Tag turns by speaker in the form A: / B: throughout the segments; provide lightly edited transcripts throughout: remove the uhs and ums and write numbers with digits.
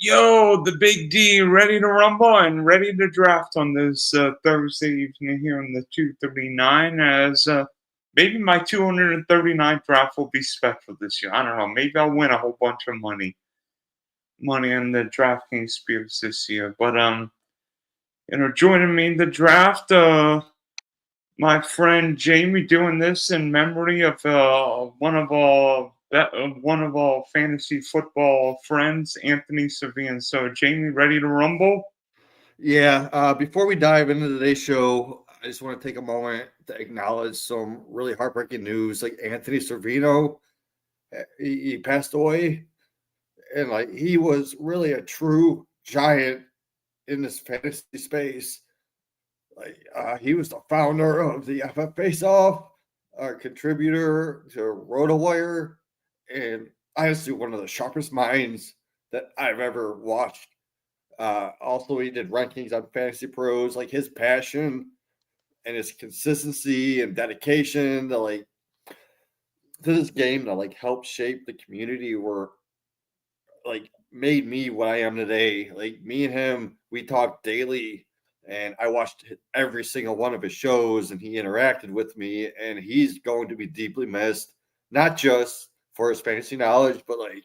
A: Yo, the big D, ready to rumble and ready to draft on this Thursday evening here on the 239 as maybe my 239th draft will be special this year. I don't know. Maybe I'll win a whole bunch of money in the DraftKings Spears this year. But joining me in the draft, my friend Jamie doing this in memory of one of our fantasy football friends, Anthony Savian. So, Jamie, ready to rumble?
B: Yeah, before we dive into today's show, I just want to take a moment to acknowledge some really heartbreaking news. Like Anthony Servino, he passed away, and like he was really a true giant in this fantasy space. Like he was the founder of the FF Face Off, a contributor to RotoWire, and honestly one of the sharpest minds that I've ever watched. Also, he did rankings on Fantasy Pros. Like his passion and his consistency and dedication to this game that like helped shape the community were like made me what I am today. Like me and him, we talked daily, and I watched every single one of his shows, and he interacted with me, and he's going to be deeply missed, not just for his fantasy knowledge, but like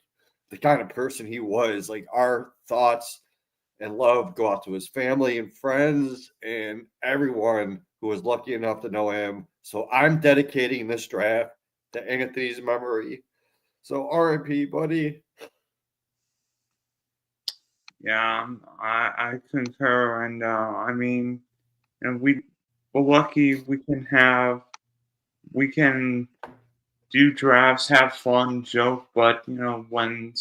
B: the kind of person he was. Like our thoughts and love go out to his family and friends and everyone who was lucky enough to know him. So I'm dedicating this draft to Anthony's memory. So RIP, buddy.
A: Yeah, I concur, and I mean, and we're lucky we can do drafts, have fun, joke, but when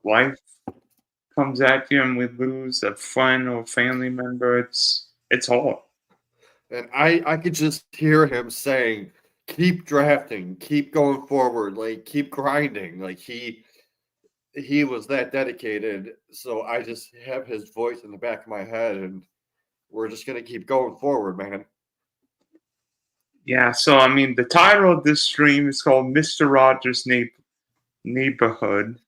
A: life comes at you and we lose a friend or family member, it's hard.
B: And I could just hear him saying, keep drafting, keep going forward, like keep grinding. Like he was that dedicated. So I just have his voice in the back of my head, and we're just gonna keep going forward, man.
A: Yeah, so I mean, the title of this stream is called Mr. Rogers' Neighborhood.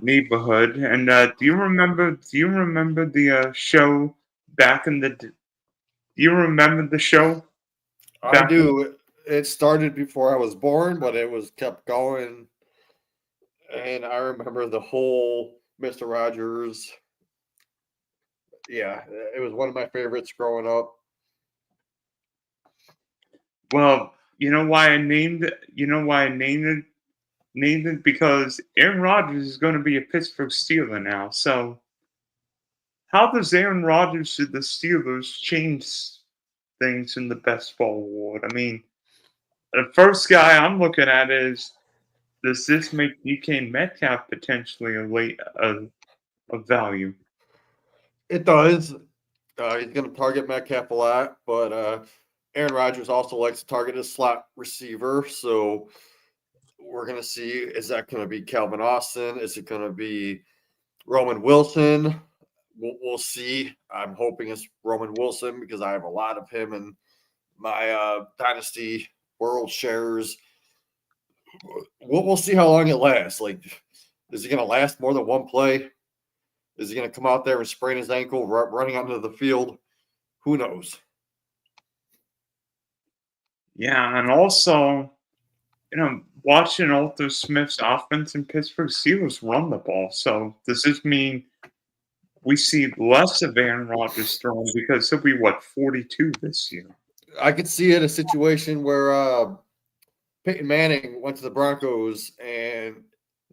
A: Neighborhood, and Do you remember the show back in the? Do you remember the show
B: I
A: back in?
B: do. It started before I was born, but it was kept going. And I remember the whole Mr. Rogers. Yeah, it was one of my favorites growing up.
A: Well, you know why I named it. You know why I named it because Aaron Rodgers is going to be a Pittsburgh Steeler now. So how does Aaron Rodgers to the Steelers change things in the best ball award? I mean, the first guy I'm looking at is, does this make DK Metcalf potentially a value?
B: It does. He's going to target Metcalf a lot, but Aaron Rodgers also likes to target his slot receiver. So we're going to see, is that going to be Calvin Austin? Is it going to be Roman Wilson? We'll see. I'm hoping it's Roman Wilson because I have a lot of him in my Dynasty World shares. We'll see how long it lasts. Like, is he going to last more than one play? Is he going to come out there and sprain his ankle running onto the field? Who knows?
A: Yeah, and also, watching Arthur Smith's offense in Pittsburgh Steelers run the ball. So does this mean we see less of Aaron Rodgers throwing because he'll be 42 this year?
B: I could see it a situation where Peyton Manning went to the Broncos and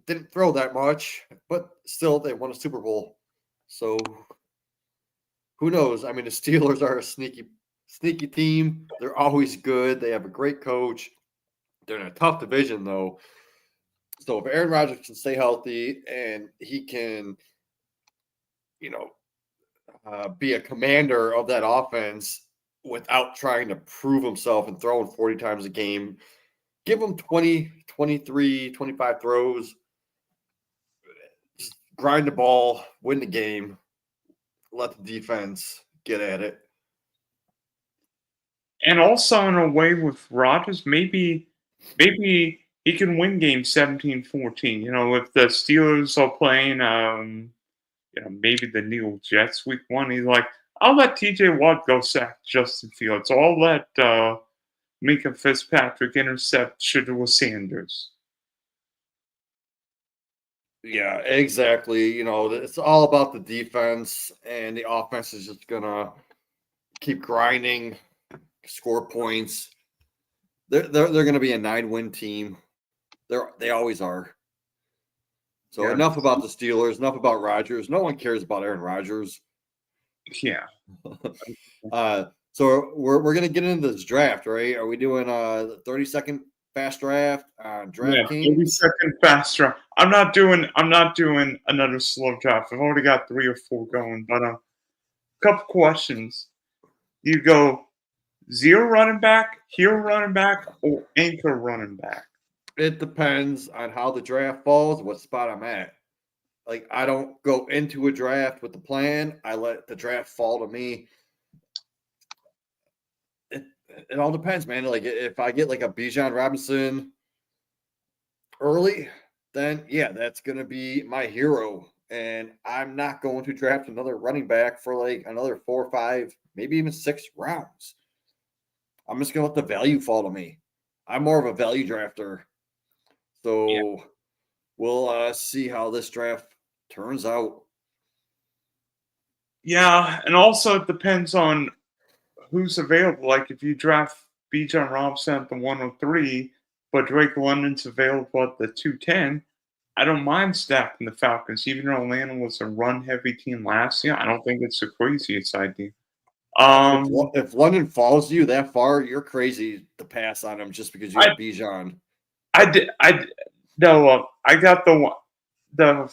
B: didn't throw that much, but still they won a Super Bowl. So who knows? I mean, the Steelers are a sneaky team. They're always good. They have a great coach. They're in a tough division though. So if Aaron Rodgers can stay healthy and he can, be a commander of that offense without trying to prove himself and throwing 40 times a game, give him 20, 23, 25 throws, just grind the ball, win the game, let the defense get at it.
A: And also in a way with Rodgers, maybe he can win games 17-14. You know, if the Steelers are playing, maybe the New York Jets week 1, he's like, I'll let T.J. Watt go sack Justin Fields. So I'll let Minka Fitzpatrick intercept Shedeur Sanders.
B: Yeah, exactly. You know, it's all about the defense, and the offense is just gonna keep grinding, score points. They're gonna be a 9-win team. They always are. So
A: Yeah.
B: enough about the Steelers. Enough about Rodgers. No one cares about Aaron Rodgers.
A: Yeah.
B: So we're gonna get into this draft, right? Are we doing a 30-second fast draft on DraftKings?
A: 30-second fast draft. I'm not doing another slow draft. I've already got 3 or 4 going, but couple questions. You go 0 running back, hero running back, or anchor running back?
B: It depends on how the draft falls, what spot I'm at. Like, I don't go into a draft with the plan. I let the draft fall to me. It all depends, man. Like, if I get like a Bijan Robinson early, then yeah, that's gonna be my hero. And I'm not going to draft another running back for like another 4 or 5, maybe even 6 rounds. I'm just gonna let the value fall to me. I'm more of a value drafter. So we'll see how this draft turns out.
A: Yeah, and also it depends on who's available. Like if you draft Bijan Robinson at the 103, but Drake London's available at the 210, I don't mind stacking the Falcons. Even though Atlanta was a run-heavy team last year, I don't think it's the craziest idea.
B: If London falls you that far, you're crazy to pass on him just because you have Bijan.
A: I got I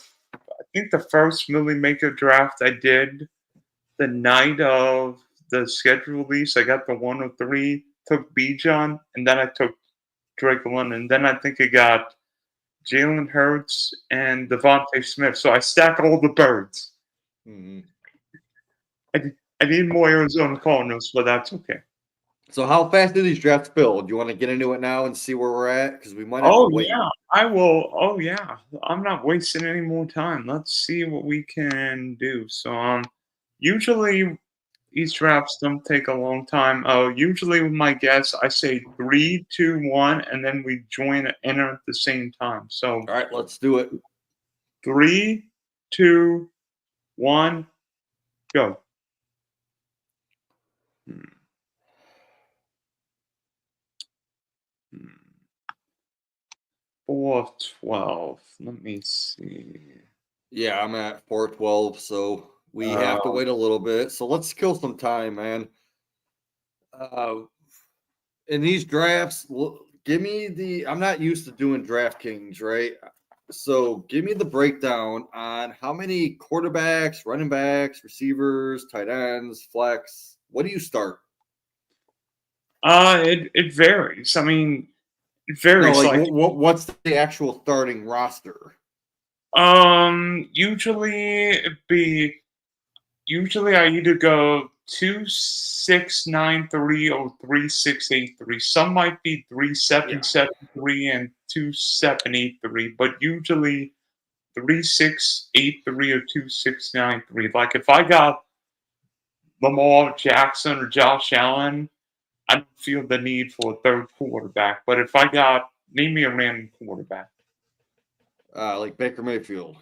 A: think the first Millie Maker draft I did the night of the schedule release. I got the 103, took Bijan, and then I took Drake London. Then I think I got Jalen Hurts and Devontae Smith. So I stack all the birds.
B: Mm-hmm.
A: I need more Arizona Cardinals, but that's okay.
B: So how fast do these drafts build? Do you want to get into it now and see where we're at? Because we might have to wait.
A: Yeah, I will. Oh yeah, I'm not wasting any more time. Let's see what we can do. So usually these drafts don't take a long time. Usually with my guests, I say 3, 2, 1, and then we enter at the same time. So
B: All right, let's do it.
A: 3, 2, 1, go. 4 of 12. Let me see.
B: Yeah, I'm at 412, so we have to wait a little bit. So let's kill some time, man. In these drafts, give me I'm not used to doing DraftKings, right? So give me the breakdown on how many quarterbacks, running backs, receivers, tight ends, flex. What do you start?
A: It varies. I mean, it varies.
B: No, like what's the actual starting roster?
A: Usually I either go 2-6-9-3 or 3-6-8-3. Some might be 3-7-7-3 and 2-7-8-3, but usually 3-6-8-3 or 2-6-9-3. Like if I got Lamar Jackson or Josh Allen, I don't feel the need for a third quarterback. But if I got name me a random quarterback.
B: Like Baker Mayfield.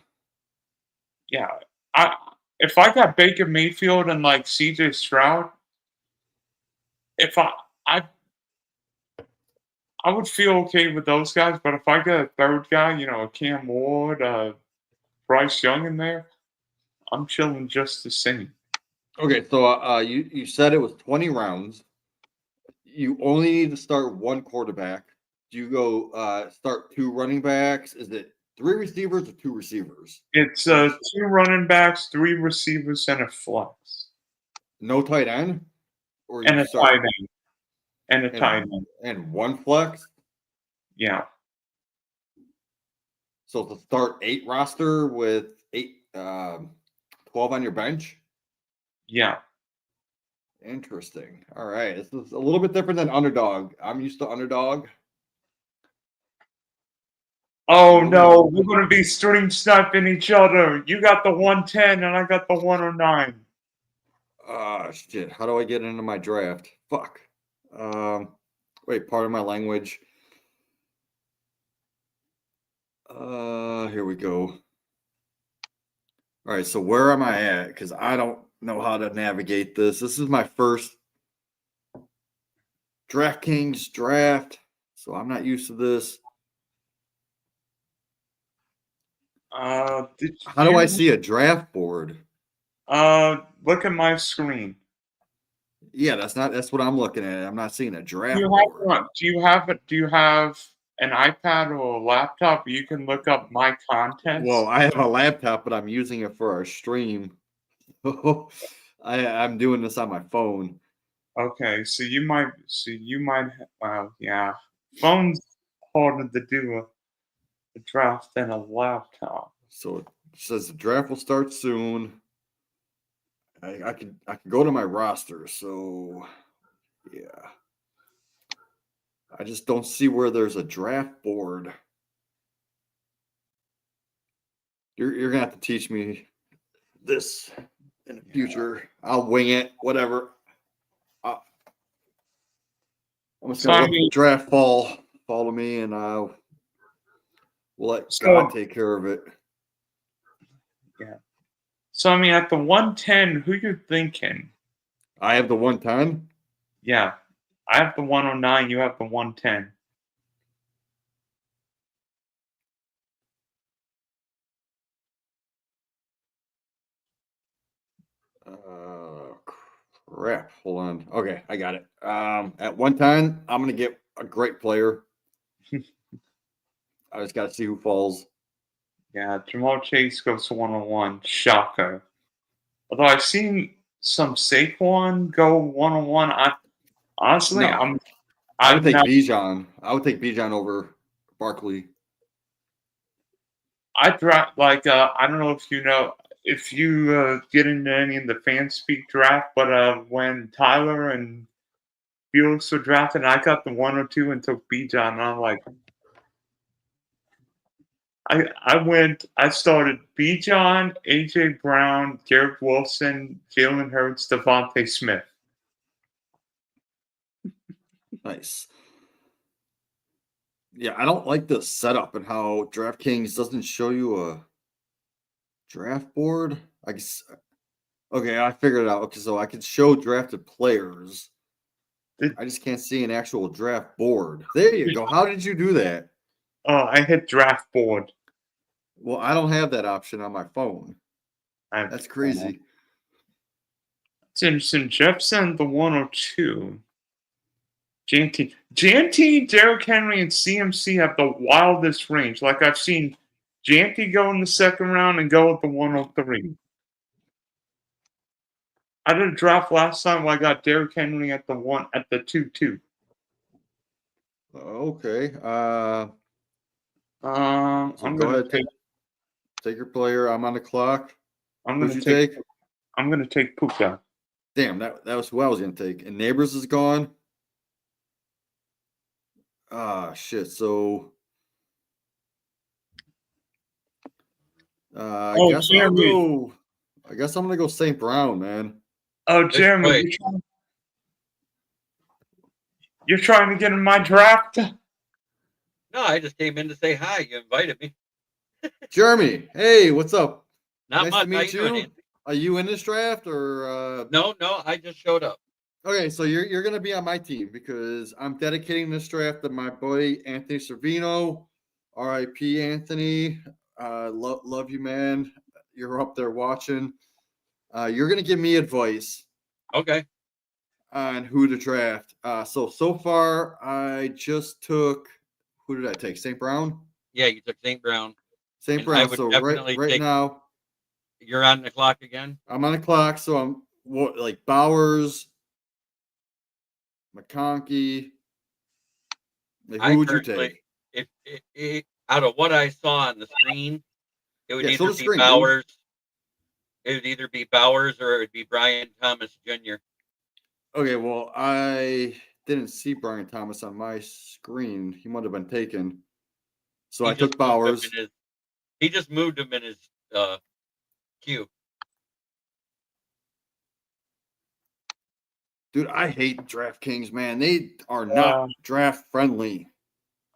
A: Yeah. If I got Baker Mayfield and like CJ Stroud, if I would feel okay with those guys, but if I got a third guy, a Cam Ward, Bryce Young in there, I'm chilling just the same.
B: Okay, so you said it was 20 rounds. You only need to start one quarterback. Do you go start 2 running backs? Is it 3 receivers or 2 receivers?
A: It's 2 running backs, 3 receivers, and a flex.
B: No tight end?
A: Or and a tight end. And a tight end.
B: And 1 flex?
A: Yeah.
B: So to start 8 roster with 12 on your bench?
A: Yeah.
B: Interesting. All right. This is a little bit different than underdog. I'm used to underdog.
A: Oh no, we're gonna be stream sniping each other. You got the 110 and I got the 109.
B: Ah, shit. How do I get into my draft? Fuck. Wait, pardon my language. Here we go. All right, so where am I at? Because I don't know how to navigate this. This is my first DraftKings draft, so I'm not used to this. How do I see a draft board?
A: Look at my screen.
B: Yeah, that's what I'm looking at. I'm not seeing a draft
A: Do you
B: board.
A: do you have an iPad or a laptop where you can look up my contents?
B: Well, I have a laptop, but I'm using it for our stream. I'm doing this on my phone.
A: Okay, so you might, well, yeah. Phone's harder to do a draft than a laptop.
B: So it says the draft will start soon. I could go to my roster. So yeah, I just don't see where there's a draft board. You're gonna have to teach me this in the future. I'll wing it, whatever. I'm just gonna let the draft fall to me, and we'll let God take care of it.
A: Yeah. So I mean, at the 110, who you thinking?
B: I have the 110.
A: Yeah, I have the 109. You have the 110.
B: Crap. Hold on. Okay, I got it. At 110, I'm gonna get a great player. I just got to see who falls.
A: Yeah, Jamal Chase goes to 101. Shocker. Although I've seen some Saquon go 101. Honestly,
B: No. I would take Bijan. I would take Bijan over Barkley.
A: I draft I don't know if you get into any of the fan speak draft, but when Tyler and Felix were drafted, I got the 102 and took Bijan, and I'm like, I started Bijan, AJ Brown, Garrett Wilson, Jalen Hurts, Devontae Smith.
B: Nice. Yeah, I don't like the setup and how DraftKings doesn't show you a draft board. I guess. Okay, I figured it out. Okay, so I can show drafted players. I just can't see an actual draft board. There you go. How did you do that?
A: Oh, I hit draft board.
B: Well, I don't have that option on my phone. That's crazy.
A: It's interesting. Jefferson, the 102. Janty, Derrick Henry, and CMC have the wildest range. Like I've seen Janty go in the second round and go at the 103. I did a draft last time where I got Derrick Henry at the 2-2.
B: Okay.
A: I'm
B: go ahead. Take your player. I'm on the clock. Who'd you take?
A: I'm gonna take Puka.
B: Damn, that was who I was gonna take. And Neighbors is gone. Ah, shit. So I guess I'm gonna go St. Brown, man.
A: Oh, Jeremy, you're trying to get in my draft?
C: No, I just came in to say hi. You invited me.
B: Jeremy, hey, what's up?
C: Not
B: nice
C: much.
B: to meet you. Are you in this draft or
C: No, I just showed up.
B: Okay, so you're gonna be on my team because I'm dedicating this draft to my boy Anthony Servino. R.I.P. Anthony. Love you, man. You're up there watching. You're gonna give me advice.
C: Okay.
B: On who to draft. So far I just took. Who did I take? St. Brown.
C: Yeah, you took St. Brown.
B: St. Brown. So right now,
C: you're on the clock again.
B: I'm on the clock. So I'm like Bowers, McConkey. Like, who would you take?
C: If out of what I saw on the screen, it would either be
B: screen,
C: Bowers. Dude. It would either be Bowers or it would be Brian Thomas Jr.
B: Okay, well, I didn't see Brian Thomas on my screen. He might have been taken. So I took Bowers.
C: He just moved him in his queue.
B: Dude, I hate DraftKings, man. They are not draft friendly.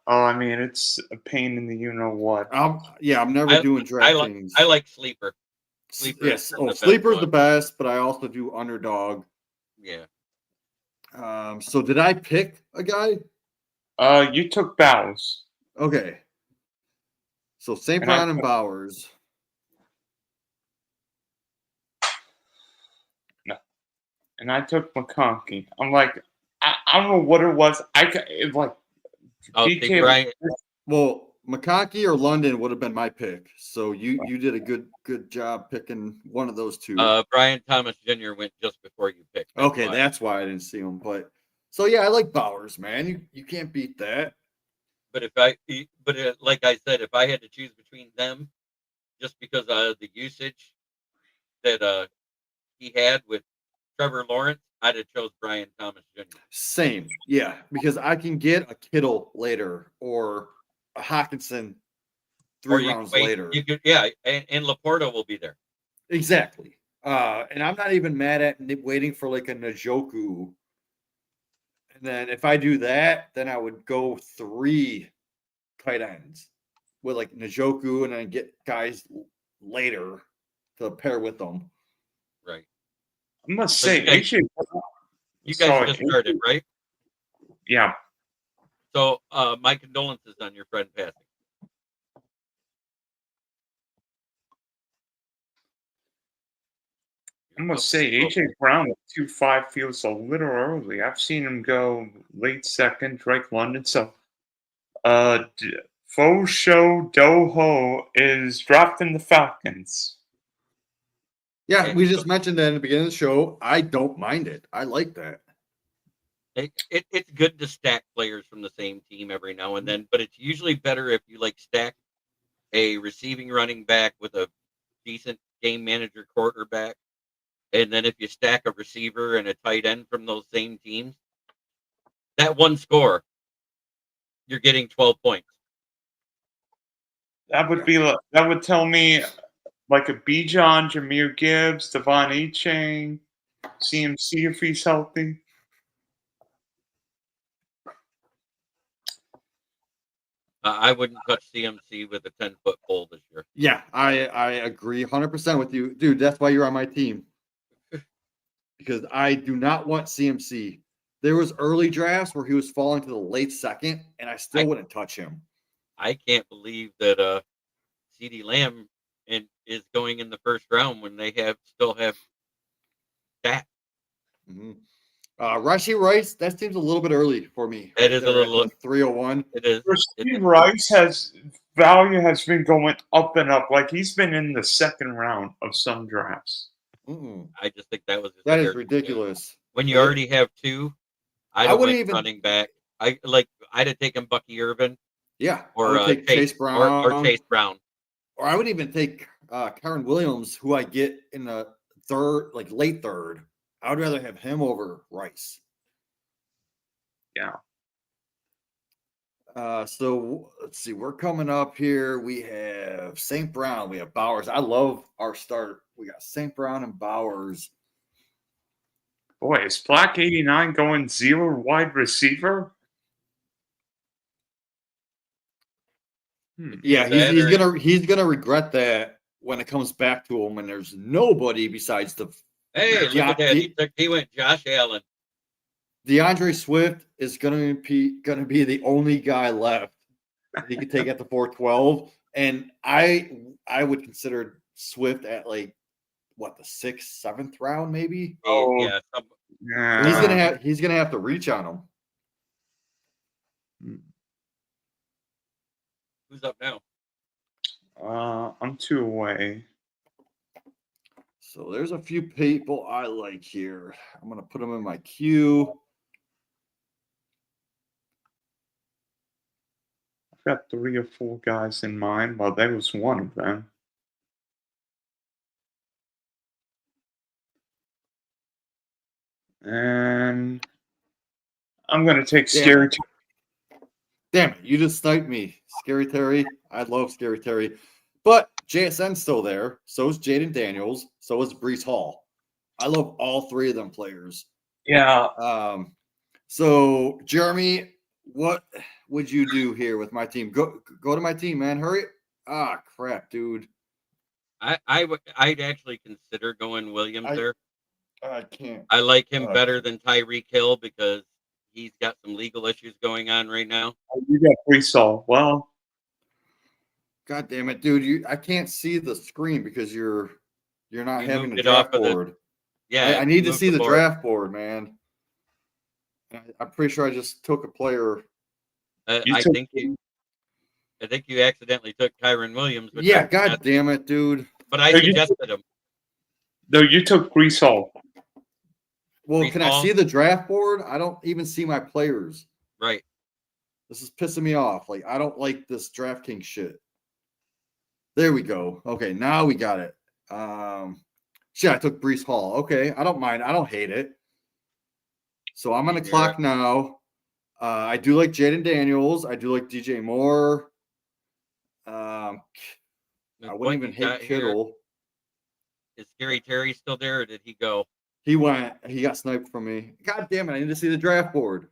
A: Oh, I mean, it's a pain in the you-know-what.
B: I'm never doing DraftKings.
C: I like Sleeper.
B: Yes. Sleeper's the best, but I also do Underdog.
C: Yeah.
B: So did I pick a guy?
A: You took Bowers.
B: Okay. So St. Brown and Bowers.
A: No. And I took McConkey. I'm like, I don't know what it was.
B: Well, McConkey or London would have been my pick. So you did a good job picking one of those two.
C: Brian Thomas Jr. went just before you picked.
B: That's why I didn't see him. But so yeah, I like Bowers, man. You can't beat that.
C: But like I said, if I had to choose between them, just because of the usage that he had with Trevor Lawrence, I'd have chose Brian Thomas Jr.
B: Same, yeah, because I can get a Kittle later or a Hawkinson 3 rounds later.
C: You could, yeah, and Laporta will be there.
B: Exactly. And I'm not even mad at waiting for like a Njoku. And then if I do that, then I would go 3 tight ends with like Njoku and then get guys later to pair with them.
C: Right.
A: I must say,
C: you guys just started, right?
A: Yeah.
C: So my condolences on your friend passing.
A: I must say, AJ Brown at 2.5 feels a little early. I've seen him go late second, Drake London. So, Faux Show Doho is drafting the Falcons.
B: Yeah, we just mentioned that in the beginning of the show. I don't mind it. I like that.
C: It's good to stack players from the same team every now and then, but it's usually better if you like stack a receiving running back with a decent game manager quarterback. And then if you stack a receiver and a tight end from those same teams, that one score, you're getting 12 points.
A: That would tell me like a Bijan, Jahmyr Gibbs, Devon Achane, CMC if he's healthy.
B: I
C: wouldn't touch CMC with a 10-foot pole this year.
B: Yeah, I agree 100% with you. Dude, that's why you're on my team. Because I do not want CMC. There was early drafts where he was falling to the late second, and I still wouldn't touch him.
C: I can't believe that CeeDee Lamb is going in the first round when they still have that.
B: Mm-hmm. Rashee Rice, that seems a little bit early for me.
C: It is a little
B: 301.
C: It is.
A: Rashee Rice value has been going up and up. Like he's been in the second round of some drafts.
B: Mm-mm.
C: I just think that
B: is ridiculous.
C: When you already have 2, I wouldn't even running back. I'd have taken Bucky Irvin.
B: Yeah,
C: or
B: take Chase Brown
C: or Chase Brown,
B: or I would even take Kyren Williams, who I get in the third, like late third. I would rather have him over Rice.
A: Yeah.
B: So let's see. We're coming up here. We have St. Brown. We have Bowers. I love our start. We got St. Brown and Bowers.
A: Boy, is Black 89 going 0 wide receiver?
B: Yeah, he's gonna regret that when it comes back to him, and there's nobody besides the.
C: Hey, look at that! He went Josh Allen.
B: DeAndre Swift is gonna be the only guy left he could take at the 412, and I would consider Swift at like what, the 6th, 7th round maybe.
C: Oh
A: yeah.
B: He's gonna have to reach on him.
C: Who's up now?
A: I'm 2 away.
B: So there's a few people I like here. I'm gonna put them in my queue.
A: I've got 3 or 4 guys in mind. Well, that was one of them. And I'm going to take Scary.
B: Damn it, you just sniped me. Scary Terry. I love Scary Terry. But JSN's still there. So is Jaden Daniels. So is Brees Hall. I love all three of them players.
A: Yeah.
B: So Jeremy, what would you do here with my team? Go to my team, man. Hurry. Ah, crap, dude.
C: I'd actually consider going Williams there.
B: I can't.
C: I like him better than Tyreek Hill because he's got some legal issues going on right now.
A: You got Brees Hall. Well,
B: God damn it, dude! I can't see the screen because you're not
C: You
B: having
C: moved
B: the
C: it off
B: draft
C: of the-
B: board.
C: Yeah,
B: I need to
C: move
B: see the
C: board.
B: draft board, man. I'm pretty sure I just took a player.
C: I think you accidentally took Kyron Williams. Which
B: Yeah, God damn it, dude.
C: But I suggested him.
A: No, you took Brees Hall.
B: Well,
C: Brees
B: can
C: Hall?
B: I see the draft board? I don't even see my players.
C: Right.
B: This is pissing me off. Like, I don't like this DraftKings shit. There we go. Okay, now we got it. Shit, I took Brees Hall. Okay, I don't mind. I don't hate it. So I'm on the clock now. I do like Jaden Daniels. I do like DJ Moore. I wouldn't even hate Kittle.
C: Is Scary Terry still there, or did he go?
B: He went. He got sniped from me. God damn it! I need to see the draft board.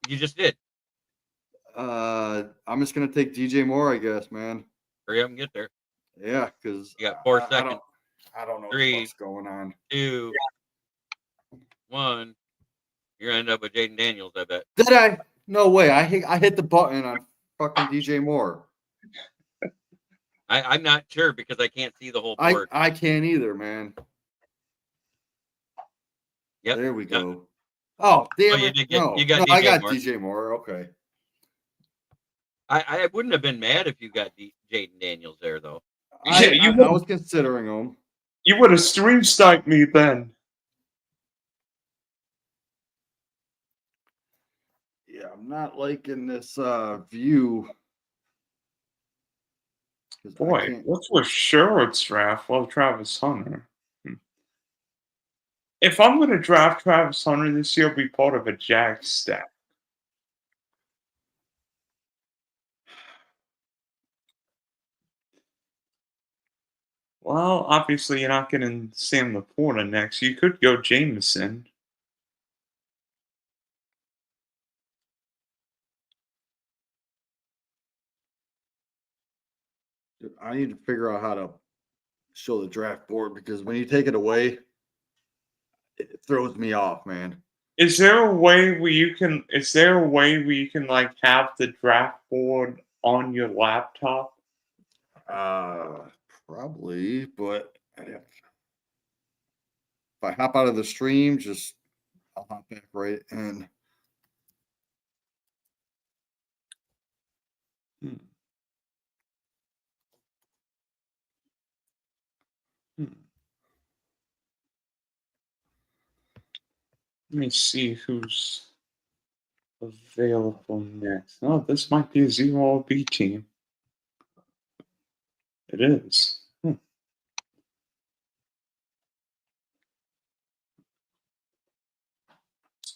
C: You just did.
B: I'm just gonna take DJ Moore, I guess, man.
C: Hurry up and get there.
B: Yeah, because
C: You got 4 seconds.
B: I don't know
C: 3,
B: what's going on.
C: 2, 1. You're gonna end up with Jaden Daniels, I bet.
B: Did I? No way. I hit the button on fucking DJ Moore.
C: I'm not sure because I can't see the whole board.
B: I can't either, man.
C: Yep.
B: There we go. Oh, damn it.
C: You got DJ
B: I got
C: Moore.
B: DJ Moore. Okay.
C: I wouldn't have been mad if you got Jaden Daniels there, though.
B: I was considering him.
A: You would have stream sniped me then.
B: Yeah, I'm not liking this view.
A: Boy, what's with Sherwood's draft? Well, Travis Hunter. If I'm going to draft Travis Hunter this year, I'll be part of a Jag stack. Well, obviously, you're not getting Sam Laporta next. You could go Jameson.
B: I need to figure out how to show the draft board because when you take it away, it throws me off, man.
A: Is there a way where you can? Is there a way where you can like have the draft board on your laptop?
B: Probably, but if I hop out of the stream, I'll hop back right in.
A: Let me see who's available next. Oh, this might be a zero B team. It is.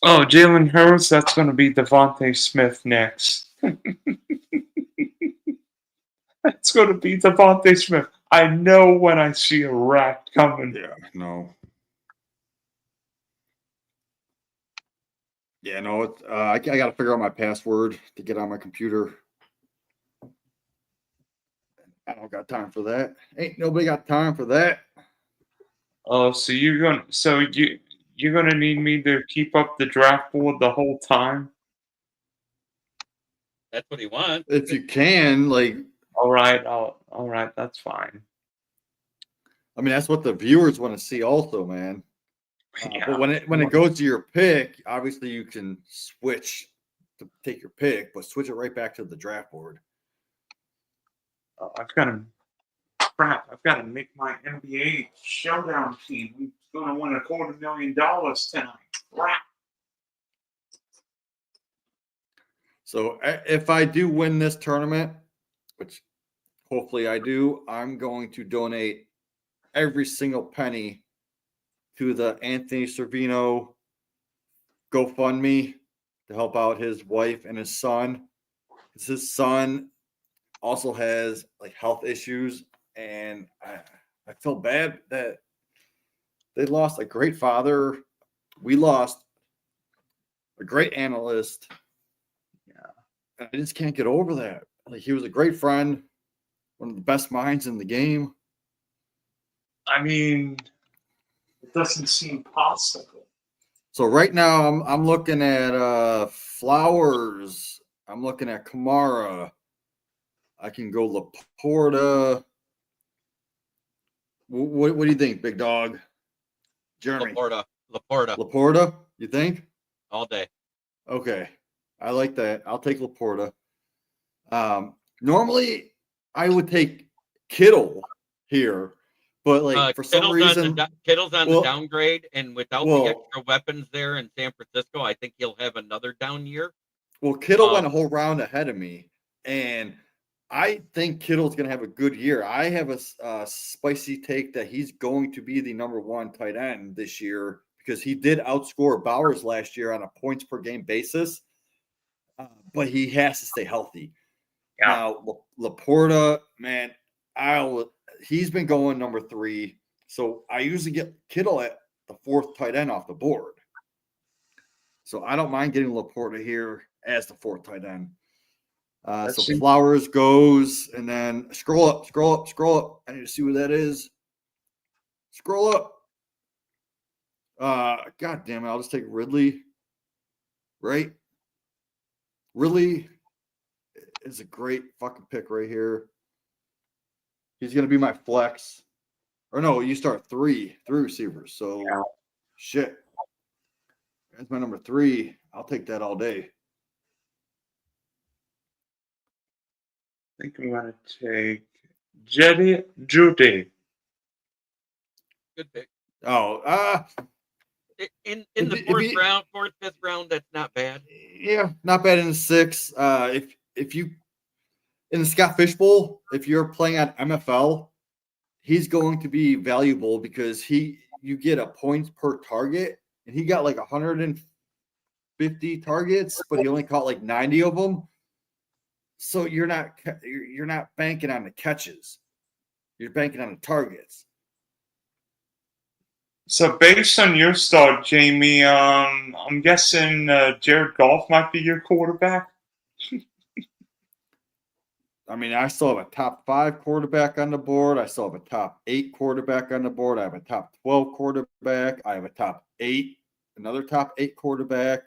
A: Oh, Jalen Hurts, that's going to be Devontae Smith next. That's going to be Devontae Smith. I know when I see a rat coming.
B: Yeah, no. Yeah, no. I got to figure out my password to get on my computer. I don't got time for that. Ain't nobody got time for that.
A: Oh, so you're gonna need me to keep up the draft board the whole time?
C: That's what he wants.
B: If you can, like.
A: All right, that's fine.
B: I mean, that's what the viewers want to see, also, man.
A: Yeah.
B: But when it goes to your pick, obviously you can switch to take your pick, but switch it right back to the draft board.
A: I've got to make my NBA showdown team. We're going to win $250,000 tonight. Crap.
B: So if I do win this tournament, which hopefully I do, I'm going to donate every single penny to the Anthony Servino GoFundMe to help out his wife and his son. His son also has like health issues, and I feel bad that they lost a great father. We lost a great analyst. Yeah, I just can't get over that. Like, he was a great friend, one of the best minds in the game.
A: I mean, it doesn't seem possible.
B: So right now I'm looking at Flowers. I'm looking at Kamara. I can go Laporta. What do you think, big dog? Jeremy.
C: Laporta,
B: you think?
C: all day.
B: Okay. I like that. I'll take Laporta. Normally I would take Kittle here, but like for some reason
C: Kittle's on the downgrade, and without the extra weapons there in San Francisco, I think he'll have another down year.
B: Well, Kittle went a whole round ahead of me, and I think Kittle's going to have a good year. I have a spicy take that he's going to be the number 1 tight end this year because he did outscore Bowers last year on a points per game basis, but he has to stay healthy. Yeah. Now, Laporta, man, he's been going number 3, so I usually get Kittle at the 4th tight end off the board. So I don't mind getting Laporta here as the 4th tight end. So Flowers goes, and then scroll up. I need to see what that is. Scroll up. God damn it. I'll just take Ridley. Right? Ridley is a great fucking pick right here. He's going to be my flex. Or no, you start 3 receivers. So, shit. That's my number 3. I'll take that all day.
A: I think I'm going to take Judy.
C: Good pick.
B: Oh,
C: in the 4th round, 4th, 5th round, that's not bad.
B: Yeah, not bad in the 6th. If you in the Scott Fishbowl, if you're playing on MFL, he's going to be valuable because you get a points per target, and he got like 150 targets, but he only caught like 90 of them. So you're not banking on the catches. You're banking on the targets.
A: So based on your start, Jamie, I'm guessing Jared Goff might be your quarterback.
B: I mean, I still have a top 5 quarterback on the board. I still have a top 8 quarterback on the board. I have a top 12 quarterback. I have a top 8, another top 8 quarterback.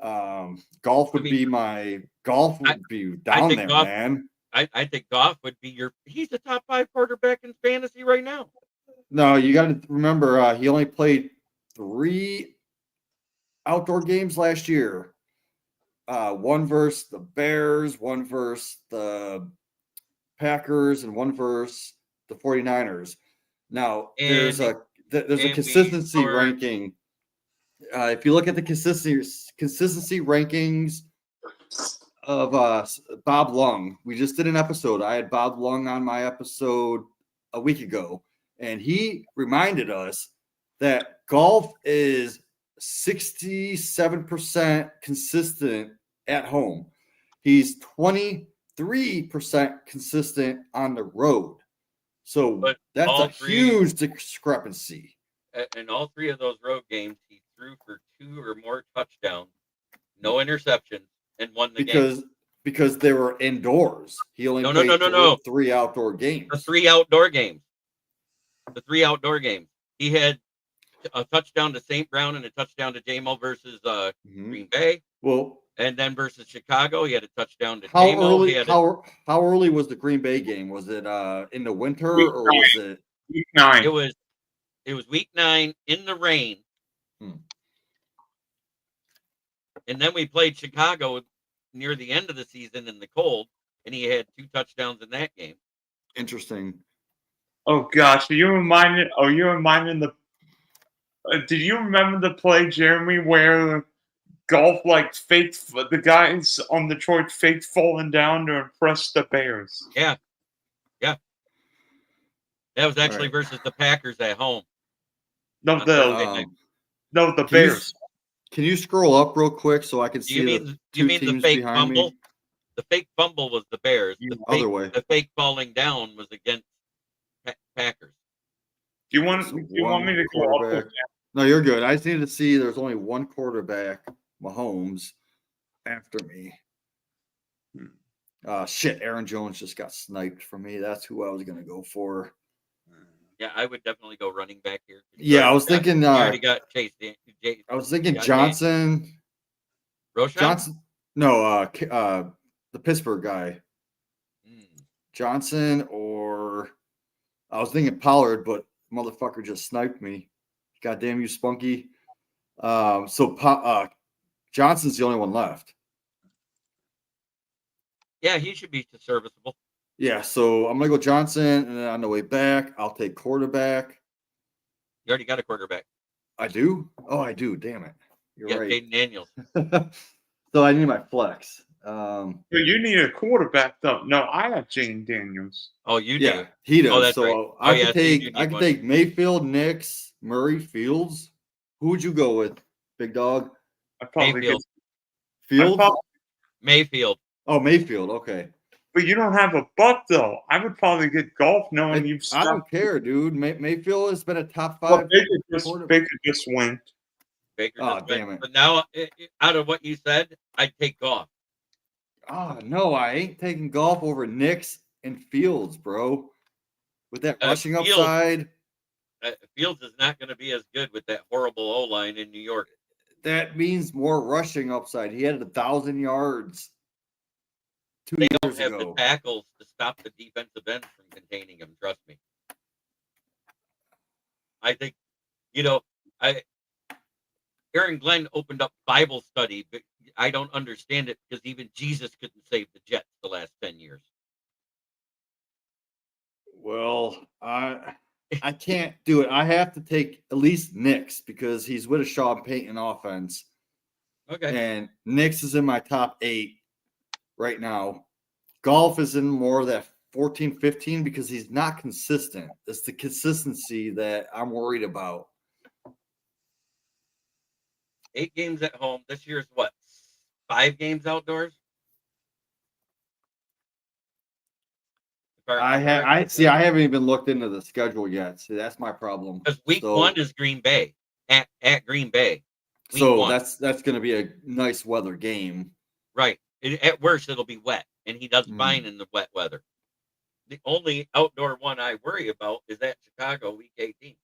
B: Golf would be down there, Goff, man.
C: I think Goff would be he's the top 5 quarterback in fantasy right now.
B: No, you got to remember he only played 3 outdoor games last year. 1 versus the Bears, 1 versus the Packers, and 1 versus the 49ers. Now, there's a consistency ranking. If you look at the consistency rankings of Bob Lung, we just did an episode. I had Bob Lung on my episode a week ago, and he reminded us that golf is 67% consistent at home. He's 23% consistent on the road. So that's a huge discrepancy.
C: In all 3 of those road games, he threw for 2 or more touchdowns, no interceptions, and won the game.
B: Because they were indoors. He only played 3 outdoor games.
C: The 3 outdoor games. He had a touchdown to St. Brown and a touchdown to JMO versus Green Bay.
B: Well,
C: and then versus Chicago, he had a touchdown to
B: JMO. How early was the Green Bay game? Was it in the winter or was it
A: week 9?
C: It was week 9 in the rain. And then we played Chicago near the end of the season in the cold, and he had 2 touchdowns in that game.
B: Interesting.
A: Oh gosh, are you reminded the? Did you remember the play, Jeremy, where Golf faked the guys on Detroit faked falling down to impress the Bears?
C: Yeah. That was actually versus the Packers at home.
A: No, the Bears.
B: Can you scroll up real quick so I can see the 2 teams
C: fake
B: behind
C: fumble?
B: me?
C: The fake fumble was the Bears.
B: The other way.
C: The fake falling down was against Packers.
A: Do you want me to go up with that?
B: No, you're good. I just needed to see there's only one quarterback, Mahomes, after me. Shit, Aaron Jones just got sniped from me. That's who I was going to go for.
C: Yeah, I would definitely go running back here.
B: Yeah, I was thinking.
C: You already got Chase.
B: I was thinking Johnson.
C: Roshan?
B: Johnson. No, the Pittsburgh guy. Johnson, or I was thinking Pollard, but motherfucker just sniped me. Goddamn you, Spunky. So Johnson's the only one left.
C: Yeah, he should be serviceable.
B: Yeah, so I'm going to go Johnson, and then on the way back, I'll take quarterback.
C: You already got a quarterback.
B: I do? Oh, I do. Damn it. You're right.
C: Jaden Daniels.
B: So I need my flex.
A: You need a quarterback, though. No, I have Jaden Daniels.
C: Oh, you do?
B: Yeah, he does.
C: Oh, that's
B: so
C: right.
B: I could take Mayfield, Nix, Murray, Fields. Who would you go with, big dog?
C: Mayfield.
B: Fields?
C: Mayfield.
B: Oh, Mayfield. Okay.
A: But you don't have a butt, though. I would probably get Golf knowing you've
B: I don't care, dude. Mayfield has been a top 5.
A: Well, Baker just went.
C: Baker
B: just damn it.
C: But now, out of what you said, I'd take Goff.
B: Oh, no, I ain't taking Golf over Nix and Fields, bro. With that rushing upside.
C: Fields is not going to be as good with that horrible O-line in New York.
B: That means more rushing upside. He had 1,000 yards 2
C: They
B: years
C: don't have
B: ago.
C: the tackles to stop the defensive ends from containing him. Trust me. I think, Aaron Glenn opened up Bible study, but I don't understand it because even Jesus couldn't save the Jets the last 10 years.
B: Well, I can't do it. I have to take at least Nix because he's with a Sean Payton offense.
C: Okay.
B: And Nix is in my top 8 right now. Golf is in more of that 14, 15 because he's not consistent. It's the consistency that I'm worried about.
C: 8 games at home. This year's what? 5 games outdoors?
B: I haven't even looked into the schedule yet. See, that's my problem.
C: Because week 1 is Green Bay at Green Bay.
B: That's going to be a nice weather game,
C: right? At worst, it'll be wet, and he does fine in the wet weather. The only outdoor one I worry about is at Chicago, week 18.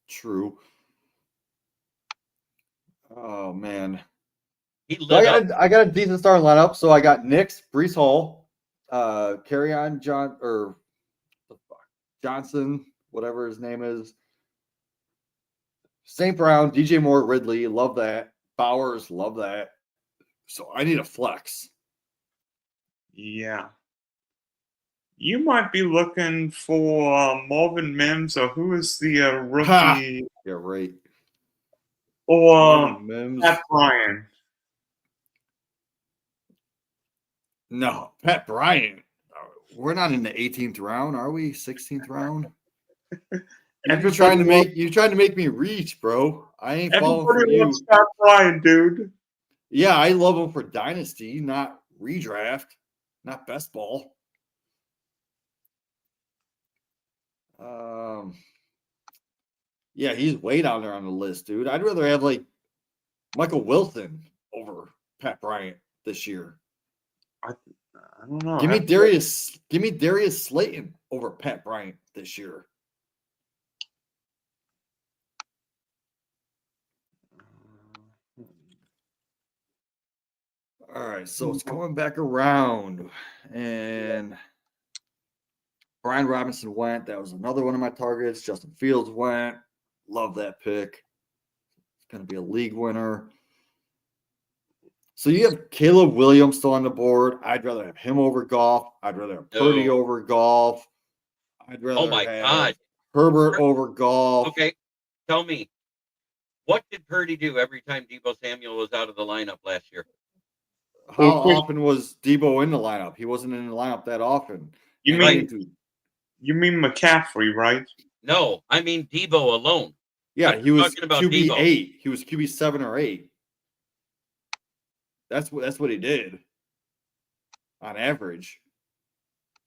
B: True. Oh man,
C: I
B: got a decent starting lineup. So I got Nix, Breece Hall. Johnson, whatever his name is. St. Brown, DJ Moore, Ridley, love that. Bowers, love that. So I need a flex.
A: Yeah. You might be looking for Marvin Mims, or who is the rookie?
B: Ha! Yeah, right.
A: Or Pat Bryant.
B: No, Pat Bryant. We're not in the 18th round, are we? 16th round? You're trying to make me reach, bro. I ain't falling for you.
A: Loves Pat Bryant, dude.
B: Yeah, I love him for dynasty, not redraft, not best ball. Yeah, he's way down there on the list, dude. I'd rather have like Michael Wilson over Pat Bryant this year.
A: I don't know.
B: Give me Darius Slayton over Pat Bryant this year. All right, so it's going back around, and Brian Robinson went. That was another one of my targets. Justin Fields went. Love that pick. It's going to be a league winner. So you have Caleb Williams still on the board. I'd rather have him over Goff. I'd rather have Purdy over Goff. I'd rather have Herbert over Goff.
C: Okay, tell me, what did Purdy do every time Deebo Samuel was out of the lineup last year?
B: How often was Deebo in the lineup? He wasn't in the lineup that often.
A: You mean McCaffrey, right?
C: No, I mean Deebo alone.
B: Yeah, he was QB 8. He was QB 7 or 8. That's what he did. on average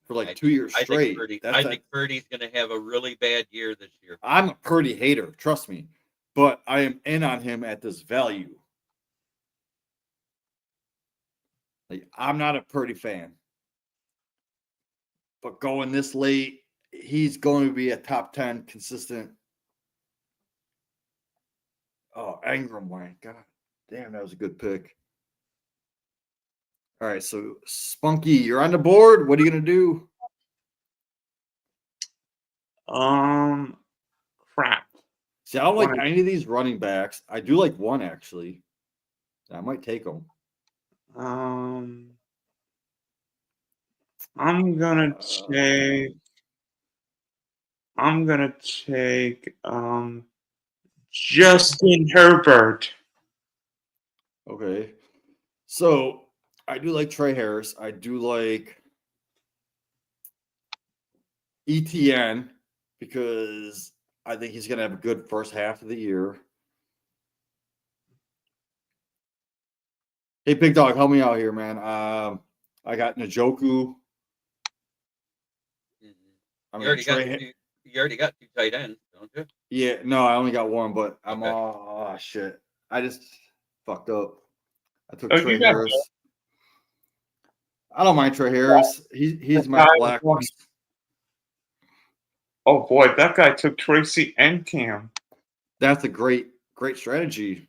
B: for like
C: I
B: 2 years
C: I think
B: straight.
C: Purdy.
B: That's
C: I
B: a,
C: think Purdy's going to have a really bad year this year.
B: I'm a Purdy hater, trust me, but I am in on him at this value. Like, I'm not a Purdy fan, but going this late, he's going to be a top 10 consistent. Oh, Ingram went. God damn, that was a good pick. All right, so Spunky, you're on the board. What are you going to do?
A: Crap.
B: See, I don't like
A: One.
B: any of these running backs. I do like one, actually. I might take him.
A: I'm gonna take Justin Herbert.
B: Okay. So I do like Trey Harris. I do like ETN because I think he's going to have a good first half of the year. Hey, Big Dog, help me out here, man. I got Njoku.
C: You already got two tight ends, don't you?
B: Yeah, no, I only got one, but I'm
C: Okay.
B: all shit. I just fucked up. I took
A: Oh,
B: Trey
A: you got
B: Harris. I don't mind Trey Harris. He's my black.
A: Oh boy, that guy took Tracy and Cam.
B: That's a great strategy.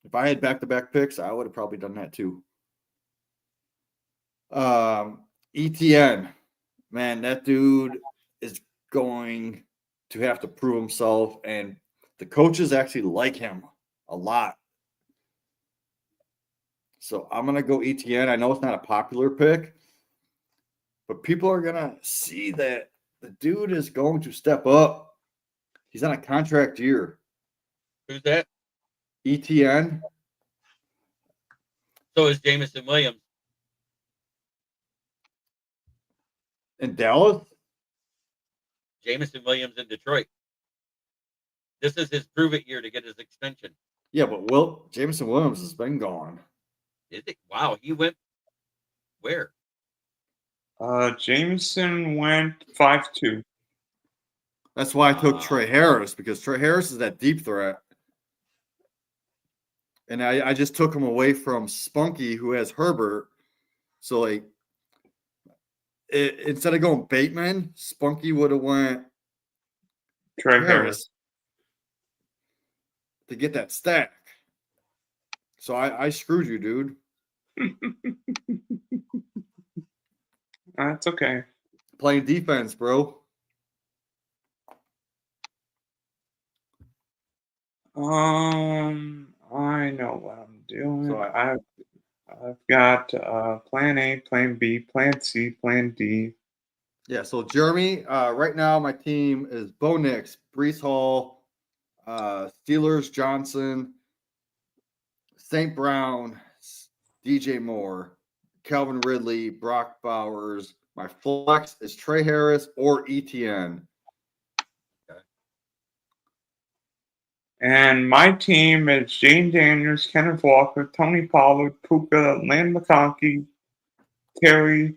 B: If I had back-to-back picks, I would have probably done that too. ETN, man, that dude is going to have to prove himself, and the coaches actually like him a lot. So I'm going to go ETN. I know it's not a popular pick, but people are going to see that the dude is going to step up. He's on a contract year.
C: Who's that?
B: ETN.
C: So is Jameson Williams.
B: In Dallas?
C: Jameson Williams in Detroit. This is his prove-it year to get his extension.
B: Yeah, but Jameson Williams has been gone.
C: Is it? Wow, he went where?
A: Jameson went 5-2.
B: That's why I took Trey Harris, because Trey Harris is that deep threat. And I just took him away from Spunky, who has Herbert. So, like, instead of going Bateman, Spunky would have went
A: Trey Harris
B: to get that stack. So I screwed you, dude.
A: That's okay.
B: Playing defense, bro.
A: I know what I'm doing.
B: So
A: I've got plan A, plan B, plan C, plan D.
B: Yeah, so Jeremy, right now my team is Bo Nix, Brees Hall, Steelers Johnson, St. Brown, DJ Moore, Calvin Ridley, Brock Bowers. My flex is Trey Harris or ETN.
A: And my team is Jane Daniels, Kenneth Walker, Tony Pollard, Puka, Land McConkey, Terry,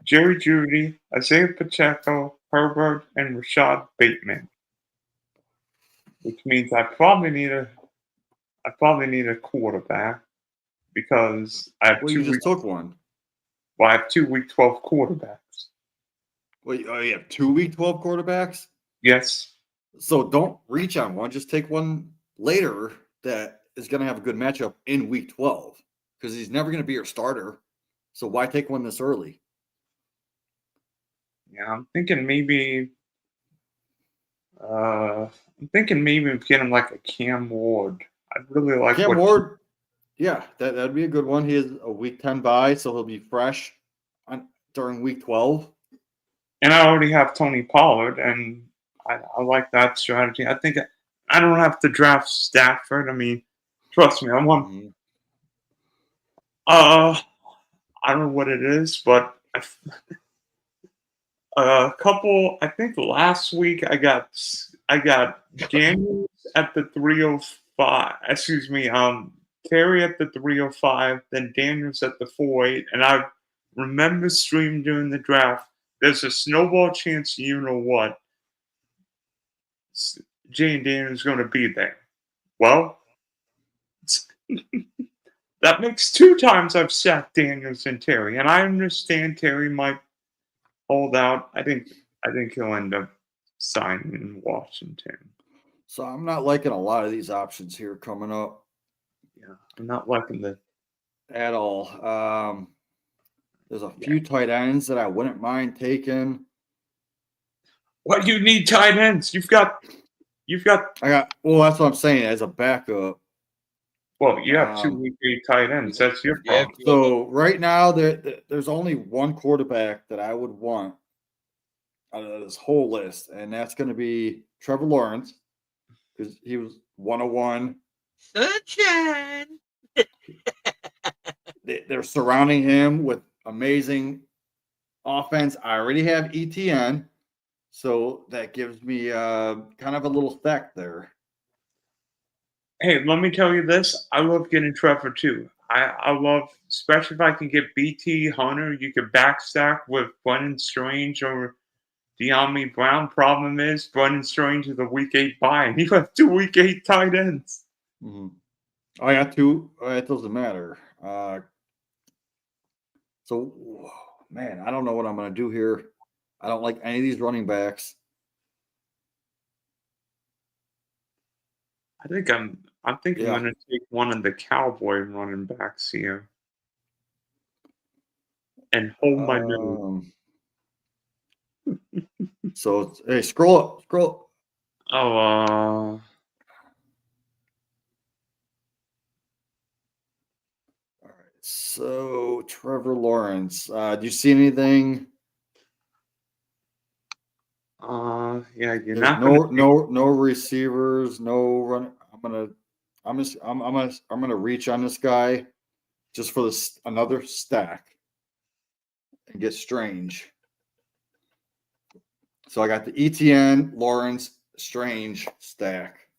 A: Jerry Jeudy, Isaiah Pacheco, Herbert, and Rashad Bateman. Which means I probably need a quarterback because I have
B: you just took one.
A: Well, I have 2 Week 12 quarterbacks.
B: Wait, you have 2 Week 12 quarterbacks?
A: Yes.
B: So don't reach on one. Just take one later that is going to have a good matchup in Week 12 because he's never going to be your starter. So why take one this early?
A: Yeah, I'm thinking maybe get him like a Cam Ward. I'd really like
B: Cam Ward. Yeah, that'd be a good one. He has a Week 10 bye, so he'll be fresh during Week 12.
A: And I already have Tony Pollard, and I like that strategy. I think I don't have to draft Stafford. I mean, trust me, I want.
B: Mm-hmm.
A: I don't know what it is, but a couple. I think last week I got Daniels at the 305. Excuse me, Terry at the 305, then Daniels at the 48, and I remember stream during the draft, there's a snowball chance, you know what, Jane Daniels is going to be there. Well, that makes 2 times I've sacked Daniels and Terry, and I understand Terry might hold out. I think he'll end up signing in Washington.
B: So I'm not liking a lot of these options here coming up.
A: Yeah, I'm not liking the
B: at all. There's a few tight ends that I wouldn't mind taking.
A: What do you need tight ends? You've got.
B: Well, that's what I'm saying. As a backup.
A: Well, you have 2 week 8 tight ends. That's your problem.
B: So right now, there's only one quarterback that I would want out of this whole list, and that's going to be Trevor Lawrence, because he was 101.
C: Sunshine.
B: They're surrounding him with amazing offense. I already have ETN, so that gives me kind of a little stack there.
A: Hey, let me tell you this. I love getting Trevor too. I love, especially if I can get BT Hunter. You could backstack with Brendan Strange or De'Ami Brown. Problem is, Brendan Strange is a week 8 bye, and you have 2 week 8 tight ends.
B: Mm-hmm. I got 2. It doesn't matter. So, man, I don't know what I'm going to do here. I don't like any of these running backs.
A: I think I'm going to take one of the Cowboy running backs here and hold my nose.
B: So, hey, scroll up.
A: Oh,
B: all right. So, Trevor Lawrence. Do you see anything?
A: Yeah, you're
B: There's
A: not
B: no receivers, no run. I'm gonna reach on this guy just for this another stack and get Strange. So I got the ETN, Lawrence, Strange stack.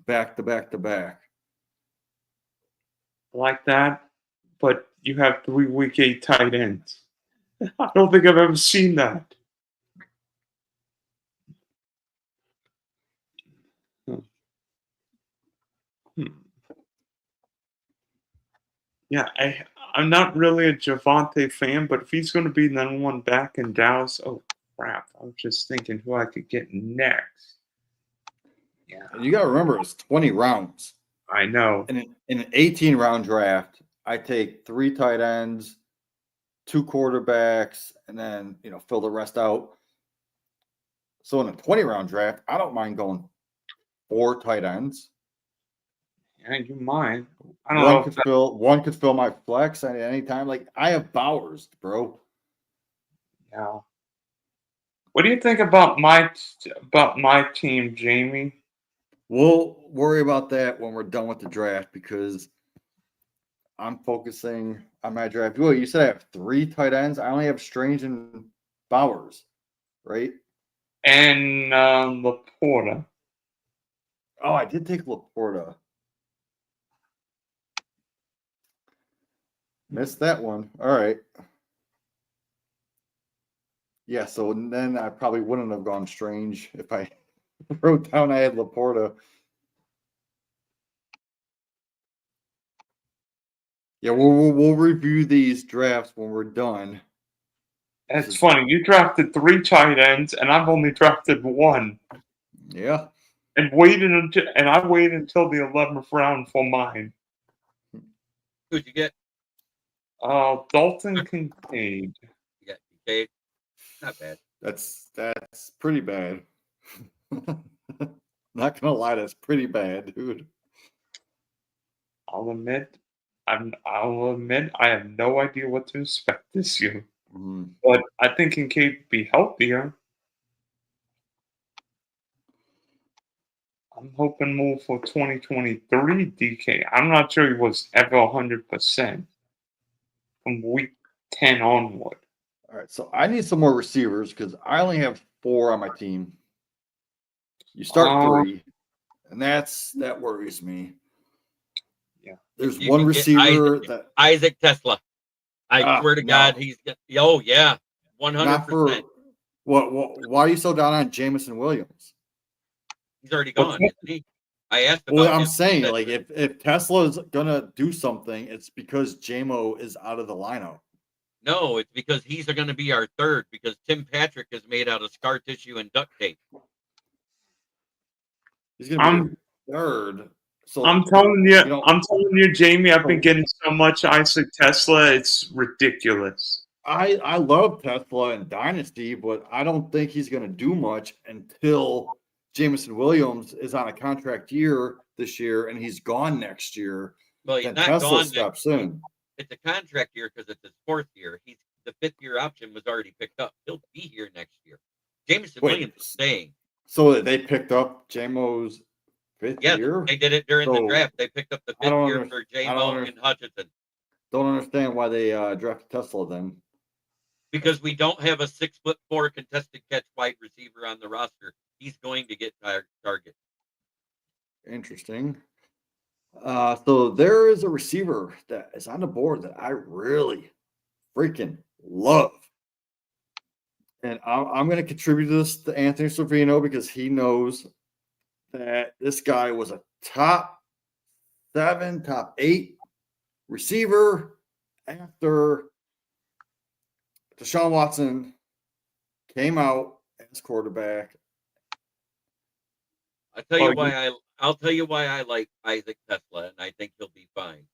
B: Back to back to back.
A: like that, but you have 3 week 8 tight ends. I don't think I've ever seen that. Yeah, I'm not really a Javonte fan, but if he's going to be the number 1 back in Dallas, oh crap! I was just thinking who I could get next. Yeah,
B: And you got to remember it's 20 rounds.
A: I know.
B: In an 18-round draft, I take 3 tight ends, 2 quarterbacks, and then fill the rest out. So in a 20-round draft, I don't mind going 4 tight ends.
A: Yeah, you mind. I don't know.
B: One could fill my flex at any time. Like I have Bowers, bro.
A: Yeah. What do you think about my team, Jamie?
B: We'll worry about that when we're done with the draft because I'm focusing on my draft. Well, you said I have 3 tight ends. I only have Strange and Bowers, right?
A: And Laporta.
B: Oh, I did take Laporta. Missed that one. All right. Yeah, so then I probably wouldn't have gone Strange if I wrote down I had Laporta. Yeah, we'll review these drafts when we're done.
A: That's funny. You drafted 3 tight ends, and I've only drafted 1.
B: Yeah.
A: And I waited until the 11th round for mine.
C: Who'd you get?
A: Dalton Kincaid.
C: You got Kincaid. Not bad.
B: That's pretty bad. Not gonna lie, that's pretty bad, dude.
A: I'll admit I have no idea what to expect this year.
B: Mm-hmm.
A: But I think Kincaid would be healthier. I'm hoping more for 2023 DK. I'm not sure he was ever 100% from week 10 onward.
B: All right, so I need some more receivers because I only have 4 on my team. You start 3, and that worries me.
A: Yeah,
B: there's one receiver
C: Isaac Tesla. I swear to God,
B: No.
C: he's. Oh yeah,
B: Not
C: 100%.
B: for what? Why are you so down on Jamison Williams?
C: He's already
A: What's
C: gone, isn't he? I asked about
B: Well, I'm
C: him.
B: saying,
C: He
B: like,
C: said,
B: if Tesla is gonna do something, it's because JMO is out of the lineup.
C: no, it's because he's going to be our third because Tim Patrick is made out of scar tissue and duct tape.
B: He's gonna be
A: I'm
B: the third. So
A: I'm telling you,
B: know,
A: I'm telling you, Jamie. I've been
B: Oh.
A: getting so much Isaac Tesla. It's ridiculous.
B: I love Tesla and Dynasty, but I don't think he's gonna do much until Jamison Williams is on a contract year this year and he's gone next year.
C: Well, he's
B: Then
C: not
B: Tesla
C: gone.
B: steps in.
C: It's a contract year because it's his fourth year. He's the fifth year option was already picked up. He'll be here next year. Jameson Williams is staying.
B: So they picked up JMO's fifth
C: Yes,
B: year?
C: they did it during the
B: So,
C: draft. They picked up the
B: I
C: fifth
B: don't
C: year
B: under-
C: for
B: I don't
C: J-Mo
B: under-
C: and Hutchinson
B: Don't understand why they drafted Tesla then.
C: because we don't have a 6'4" contested catch wide receiver on the roster. He's going to get target.
B: Interesting. So there is a receiver that is on the board that I really freaking love. And I'm going to contribute this to Anthony Servino because he knows that this guy was a top 7, top 8 receiver after Deshaun Watson came out as quarterback.
C: I'll tell you why I like Isaac Tesla, and I think he'll be fine.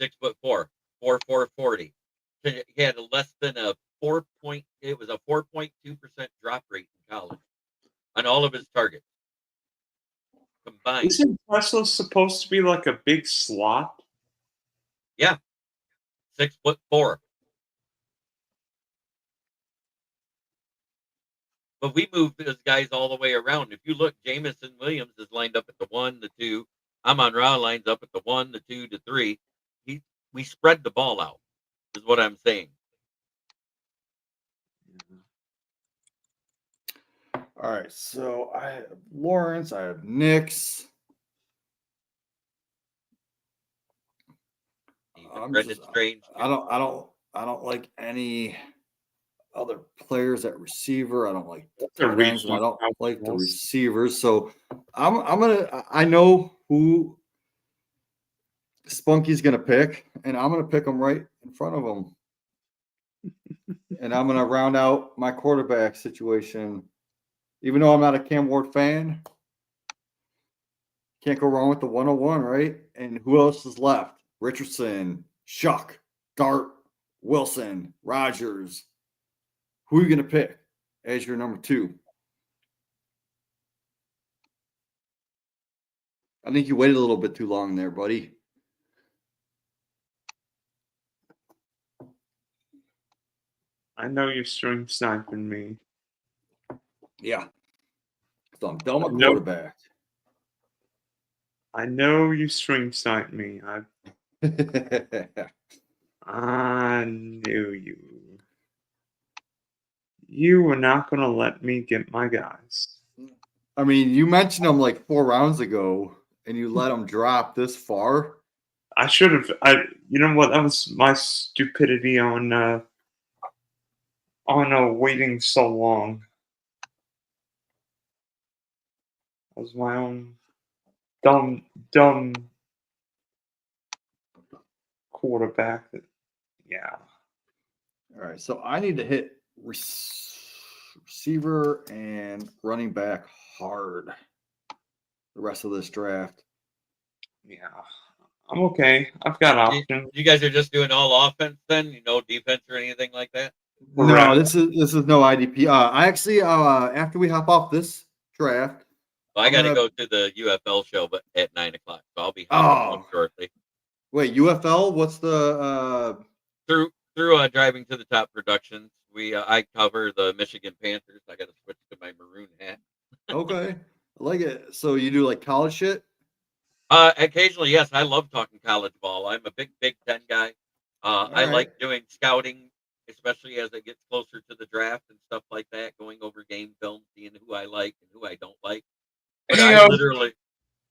C: 6'4", 4.40. He had less than a 4.2% drop rate in college on all of his targets combined.
A: Isn't Tesla supposed to be like a big slot?
C: Yeah, 6'4". But we move those guys all the way around. If you look, Jamison Williams is lined up at the 1, the 2. Amon-Ra lines up at the 1, the 2, the 3. We spread the ball out, is what I'm saying.
B: All right, so I have Lawrence, I have Nix.
C: Brendan Strange.
B: I don't like any other players at receiver. I don't like the tight ends, and I don't like the receivers. So I know who Spunky's gonna pick, and I'm gonna pick him right in front of him. And I'm gonna round out my quarterback situation. Even though I'm not a Cam Ward fan, can't go wrong with the 101, right? And who else is left? Richardson, Shuck, Dart, Wilson, Rodgers. Who are you going to pick as your number 2? I think you waited a little bit too long there, buddy.
A: I know you're stream sniping me.
B: Yeah. So I'm done with quarterback.
A: I know you stream sniped me. I knew you. You were not going to let me get my guys.
B: I mean, you mentioned them like 4 rounds ago, and you let them drop this far.
A: I should have. You know what? That was my stupidity on waiting so long. That was my own dumb quarterback. Yeah.
B: All right, so I need to hit receiver and running back hard the rest of this draft.
A: Yeah. I'm okay. I've got options.
C: You guys are just doing all offense then? No defense or anything like that?
B: No, this is no IDP. I actually after we hop off this draft,
C: well, I got to go to the UFL show, but at 9:00, so I'll be home shortly.
B: Wait, UFL? What's the
C: through Driving to the Top Productions? I cover the Michigan Panthers. I got to switch to my maroon hat.
B: Okay, I like it. So you do like college shit?
C: Occasionally, yes. I love talking college ball. I'm a big Big Ten guy. I like doing scouting, especially as it gets closer to the draft and stuff like that. Going over game film, seeing who I like and who I don't like. But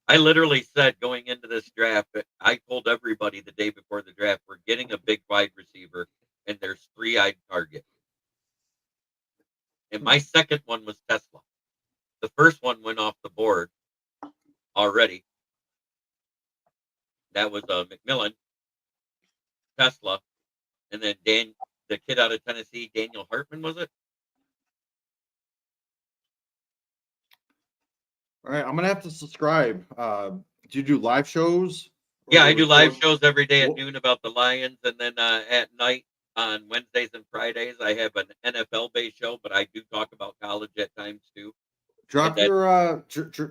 C: I literally said going into this draft, I told everybody the day before the draft, we're getting a big wide receiver. and there's 3 I'd target. And my second one was Tesla. The first one went off the board already. That was McMillan, Tesla, and then the kid out of Tennessee, Daniel Hartman, was it?
B: All right, I'm gonna have to subscribe. Do you do live shows?
C: Yeah, I do live shows every day at noon about the Lions, and then at night on Wednesdays and Fridays I have an NFL-based show, but I do talk about college at times too.
B: Drop your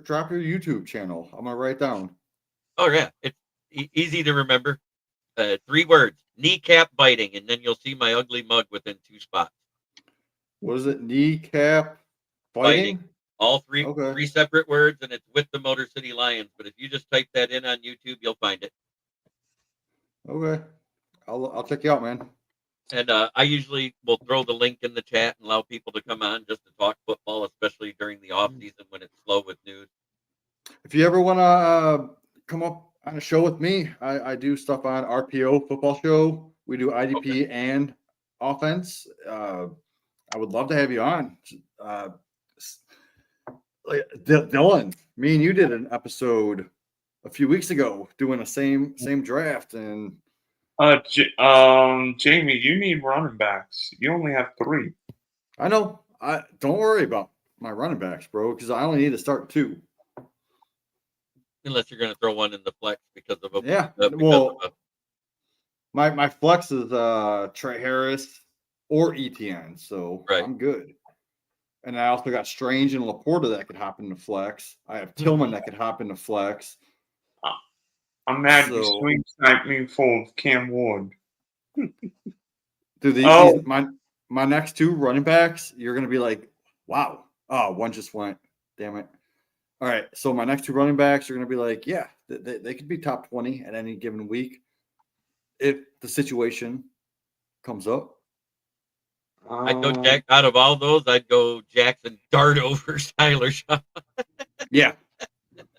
B: drop your YouTube channel. I'm gonna write down.
C: Oh yeah, it's easy to remember. 3 words: kneecap biting, and then you'll see my ugly mug within 2 spots.
B: What is it? Kneecap biting?
C: All 3 separate words, and it's with the Motor City Lions. But if you just type that in on YouTube, you'll find it.
B: Okay, I'll check you out, man.
C: And I usually will throw the link in the chat and allow people to come on just to talk football, especially during the off season when it's slow with news.
B: If you ever want to come up on a show with me, I do stuff on RPO Football Show. We do IDP and offense. I would love to have you on. Dylan, me and you did an episode a few weeks ago doing the same draft, and
A: Jamie, you need running backs. You only have 3.
B: I know. I don't worry about my running backs, bro, because I only need to start 2.
C: Unless you're going to throw one in the flex because of a
B: my flex is Trey Harris or ETN, so
C: right.
B: I'm good. And I also got Strange and Laporta that could hop into flex. I have Tillman that could hop into flex.
A: I'm mad you swing sniped me full of Cam Ward.
B: Dude, my next 2 running backs, you're going to be like, wow. Oh, one just went. Damn it. All right, so my next 2 running backs are going to be like, yeah, they could be top 20 at any given week if the situation comes up.
C: I'd go Jack. Out of all those, I'd go Jackson Dart over Tyler Shaw.
B: Yeah.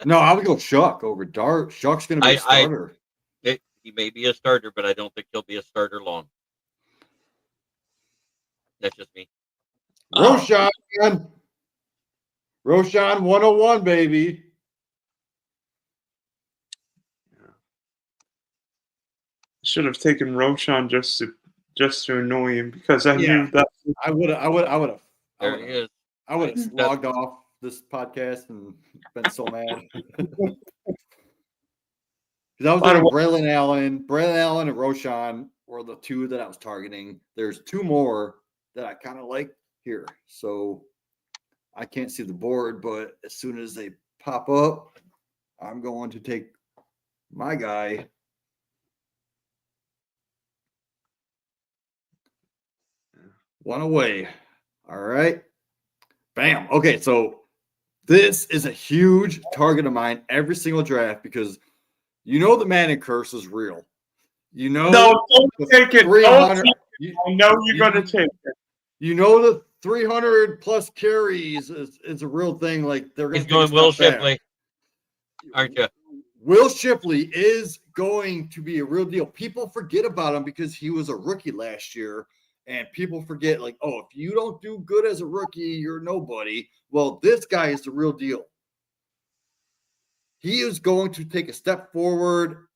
B: No, I would go Shuck over Dart. Shuck's going to be a starter.
C: He may be a starter, but I don't think he'll be a starter long. That's just me.
B: Roshan 101, baby.
A: Should have taken Roshan just to annoy him because I knew that.
B: I would have.
C: There he is.
B: I would have logged off this podcast and been so mad. Because I was thinking Braylon Allen and Roshan were the 2 that I was targeting. There's 2 more that I kind of like here. So I can't see the board, but as soon as they pop up, I'm going to take my guy. One away. All right. Bam. Okay, so this is a huge target of mine every single draft because you know the Manning curse is real. You know,
A: no, don't take it. I know you're going to take it.
B: You know the 300 plus carries is a real thing. Like they're going
C: to going Will Shipley, aren't you?
B: Will Shipley is going to be a real deal. People forget about him because he was a rookie last year. And people forget, like, oh, if you don't do good as a rookie, you're nobody. Well, this guy is the real deal. He is going to take a step forward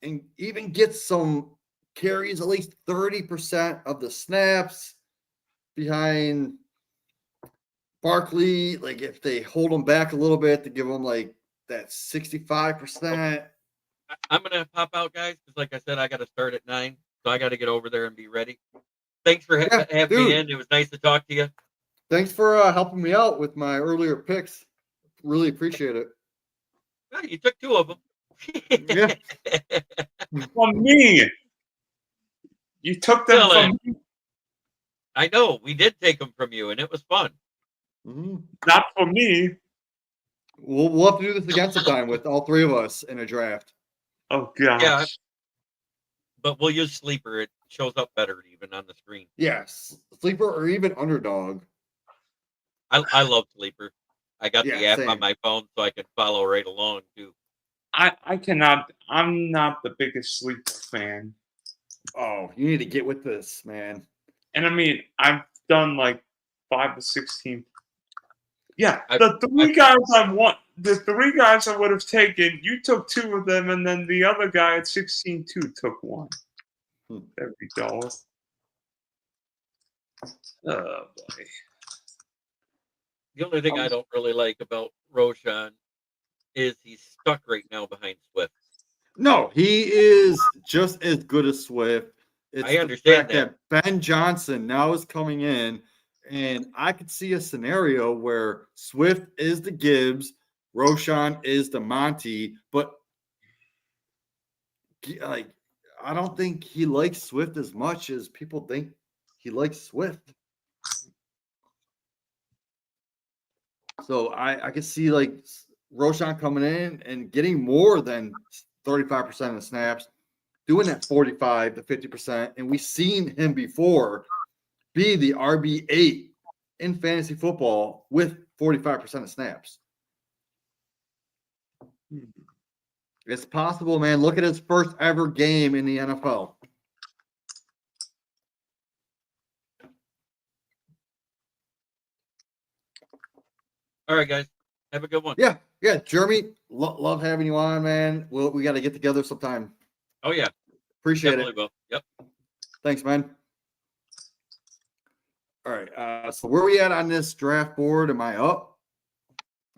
B: and even get some carries, at least 30% of the snaps behind Barkley. Like, if they hold him back a little bit to give him, like, that 65%.
C: I'm going to pop out, guys, because, like I said, I got to start at 9. So I got to get over there and be ready. Thanks for having me in. It was nice to talk to you.
B: Thanks for helping me out with my earlier picks. Really appreciate it.
C: Well, you took 2 of them.
B: Yeah.
A: From me. You took them from me.
C: I know. We did take them from you, and it was fun.
B: Mm-hmm.
A: Not for me.
B: We'll have to do this again sometime with all 3 of us in a draft.
A: Oh, gosh.
C: Yeah. But we'll use Sleeper. It shows up better even on the screen.
B: Yes. Sleeper or even Underdog.
C: I love Sleeper. I got the app
B: same.
C: on my phone so I can follow right along too.
A: I cannot. I'm not the biggest Sleeper fan.
B: Oh, you need to get with this, man.
A: And I mean, I've done like 5 or 16. Yeah,
C: I-
A: the three guys I want, the three guys I would have taken, you took 2 of them, and then the other guy at 16 too took 1. Every dollar. Oh boy.
C: The only thing I don't really like about Roshan is he's stuck right now behind Swift.
B: No, he is just as good as Swift. It's
C: I understand
B: the fact that Ben Johnson now is coming in, and I could see a scenario where Swift is the Gibbs, Roshan is the Monty, but like I don't think he likes Swift as much as people think he likes Swift. So I could see like Roshan coming in and getting more than 35% of the snaps, doing that 45 to 50%. And we've seen him before be the RB8 in fantasy football with 45% of snaps. It's possible, man. Look at his first ever game in the NFL.
C: All right, guys. Have a good one.
B: Yeah. Jeremy, love having you on, man. We got to get together sometime.
C: Oh, yeah.
B: Appreciate
C: Definitely
B: it.
C: will. Yep.
B: Thanks, man. All right. So where are we at on this draft board? Am I up?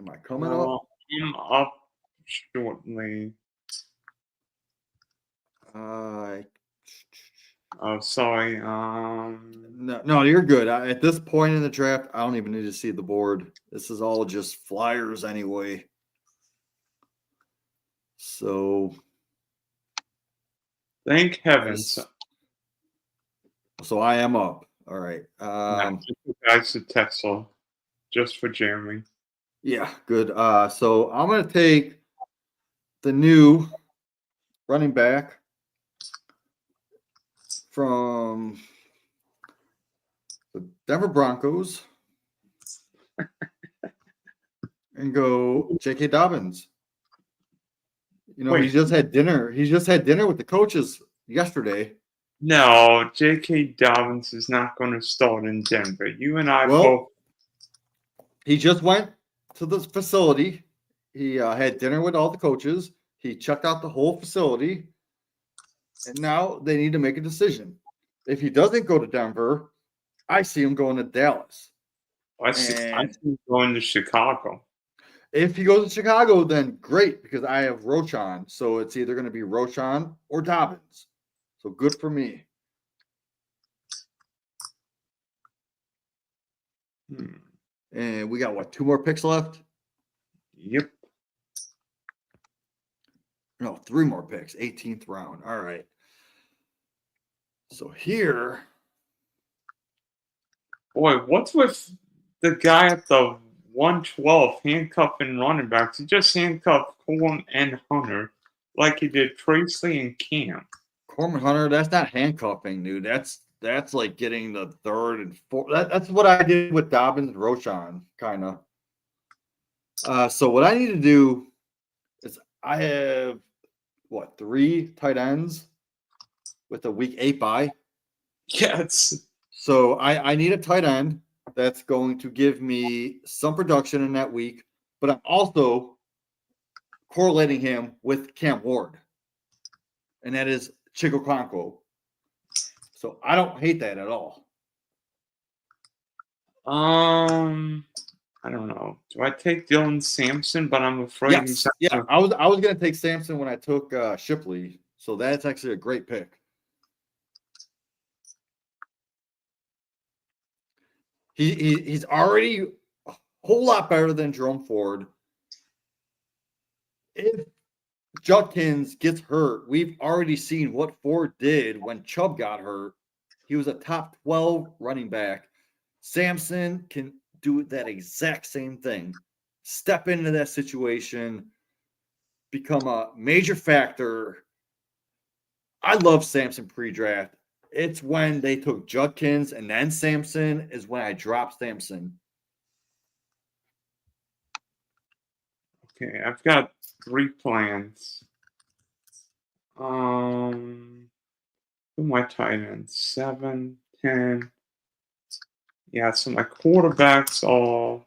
B: Am I coming up?
A: I'm up shortly. Oh, sorry.
B: No, you're good. At this point in the draft, I don't even need to see the board. This is all just flyers anyway. So,
A: thank heavens.
B: So I am up. All right.
A: Guys to Tesla, just for Jeremy.
B: Yeah, good. So I'm gonna take the new running back from the Denver Broncos and go J.K. Dobbins. You know,
A: Wait.
B: he just had dinner. He just had dinner with the coaches yesterday.
A: No, J.K. Dobbins is not going to start in Denver. You and I both.
B: He just went to the facility. He had dinner with all the coaches. He checked out the whole facility. And now they need to make a decision. If he doesn't go to Denver, I see him going to Dallas.
A: I see him going to Chicago.
B: If he goes to Chicago, then great, because I have Roshan. So it's either going to be Roshan or Dobbins. So good for me. And we got, 2 more picks left?
A: Yep.
B: No, 3 more picks. 18th round. All right. So here.
A: Boy, what's with the guy at the 112 handcuffing running backs? He just handcuffed Coleman and Hunter like he did Tracy and Cam.
B: Coleman Hunter, that's not handcuffing, dude. That's like getting the 3rd and 4th. That's what I did with Dobbins and Roshan, kind of. So what I need to do is I have 3 tight ends with a week 8 bye.
A: Yes.
B: So I need a tight end that's going to give me some production in that week, but I'm also correlating him with Cam Ward, and that is Chico Conco. So I don't hate that at all.
A: I don't know. Do I take Dylan Sampson? But I'm afraid he's not.
B: Yeah. I was gonna take Sampson when I took Shipley, so that's actually a great pick. He's already a whole lot better than Jerome Ford. If Judkins gets hurt, we've already seen what Ford did when Chubb got hurt. He was a top 12 running back. Sampson can do that exact same thing. Step into that situation, become a major factor. I love Sampson pre-draft. It's when they took Judkins and then Sampson is when I dropped Sampson.
A: Okay, I've got 3 plans. Who are my tight ends? 7, 10. Yeah, so my quarterbacks are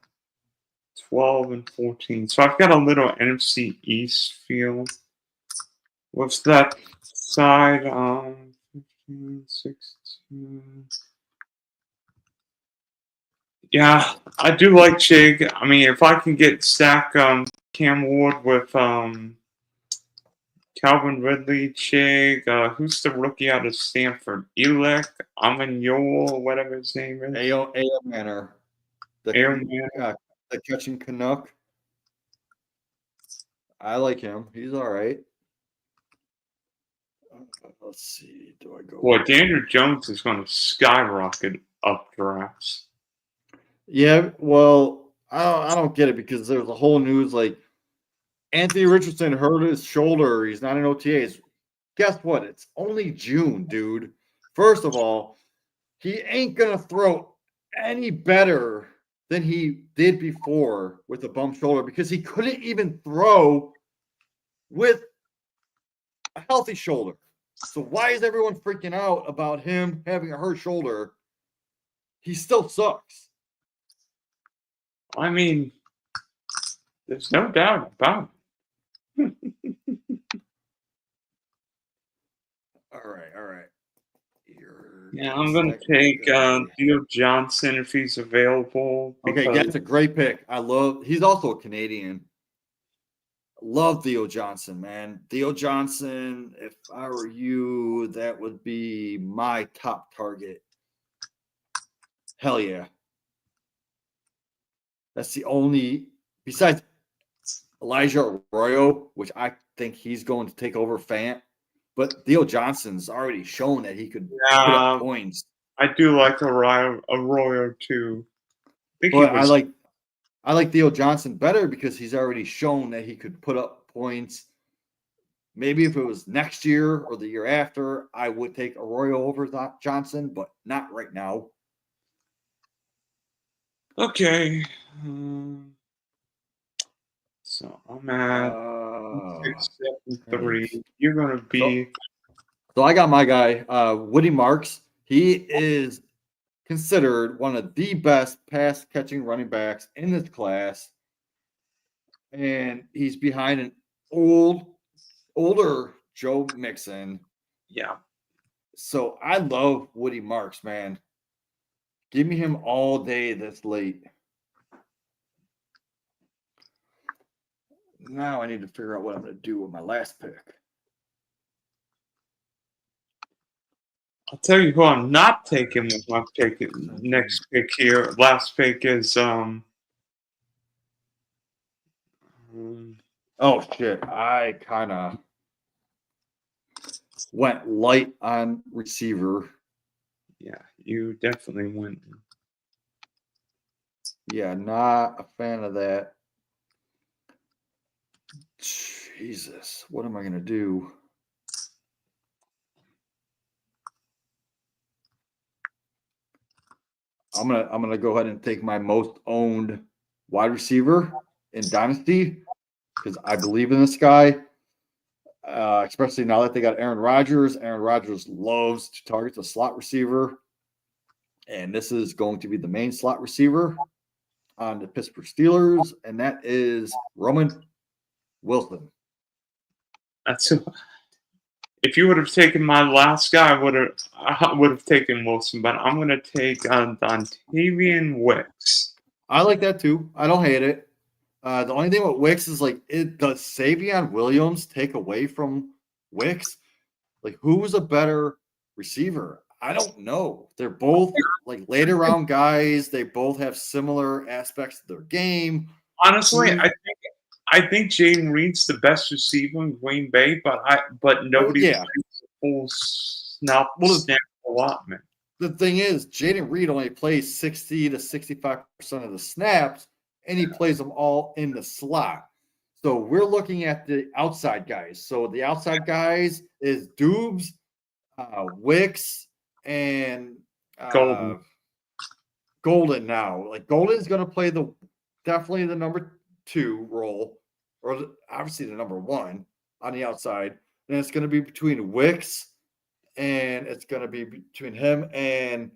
A: 12 and 14. So I've got a little NFC East feel. What's that side? 15, 16. Yeah, I do like Chig. I mean, if I can get stack Cam Ward with Calvin Ridley, Chig, who's the rookie out of Stanford? Elec, Amenyola, whatever his name is.
B: A.O. Manor.
A: Aaron Manor.
B: The catching Canuck. I like him. He's all right. Let's see. Do I go?
A: Boy, Daniel Jones is going to skyrocket up drafts.
B: Yeah, well, I don't get it because there's a whole news like Anthony Richardson hurt his shoulder. He's not in OTAs. Guess what? It's only June, dude. First of all, he ain't gonna throw any better than he did before with a bum shoulder because he couldn't even throw with a healthy shoulder. So why is everyone freaking out about him having a hurt shoulder? He still sucks.
A: I mean, there's no doubt about it.
B: All right.
A: Yeah, I'm going to take Theo Johnson if he's available.
B: Okay, that's a great pick. He's also a Canadian. Love Theo Johnson, man. Theo Johnson, if I were you, that would be my top target. Hell yeah. That's the only, besides Elijah Arroyo, which I think he's going to take over Fant. But Theo Johnson's already shown that he could put up points.
A: I do like Arroyo too.
B: I like Theo Johnson better because he's already shown that he could put up points. Maybe if it was next year or the year after, I would take Arroyo over Johnson, but not right now.
A: Okay. So I'm at 6, 7, 3. You're going to be.
B: So I got my guy, Woody Marks. He is considered one of the best pass catching running backs in this class. And he's behind an older Joe Mixon.
A: Yeah.
B: So I love Woody Marks, man. Give me him all day this late. Now I need to figure out what I'm going to do with my last pick.
A: I'll tell you who I'm not taking with my pick. Next pick here. Last pick is
B: oh shit. I kind of went light on receiver.
A: Yeah, you definitely went.
B: Yeah, not a fan of that. Jesus, what am I going to do? I'm gonna go ahead and take my most owned wide receiver in Dynasty because I believe in this guy, especially now that they got Aaron Rodgers. Aaron Rodgers loves to target the slot receiver, and this is going to be the main slot receiver on the Pittsburgh Steelers, and that is Roman Wilson.
A: That's if you would have taken my last guy, I would have taken Wilson, but I'm going to take Dontavian Wicks.
B: I like that too. I don't hate it. The only thing with Wicks is does Savion Williams take away from Wicks? Like, who's a better receiver? I don't know. They're both like later round guys. They both have similar aspects of their game.
A: Honestly, I think Jaden Reed's the best receiver in Green Bay, but nobody plays a full snap allotment.
B: The thing is, Jaden Reed only plays 60 to 65% of the snaps, and he plays them all in the slot. So we're looking at the outside guys. So the outside guys is Dubes, Wicks, and Golden now. Like Golden's going to play definitely the number 2 role, or obviously the number 1 on the outside. Then it's going to be between Wicks and it's going to be between him and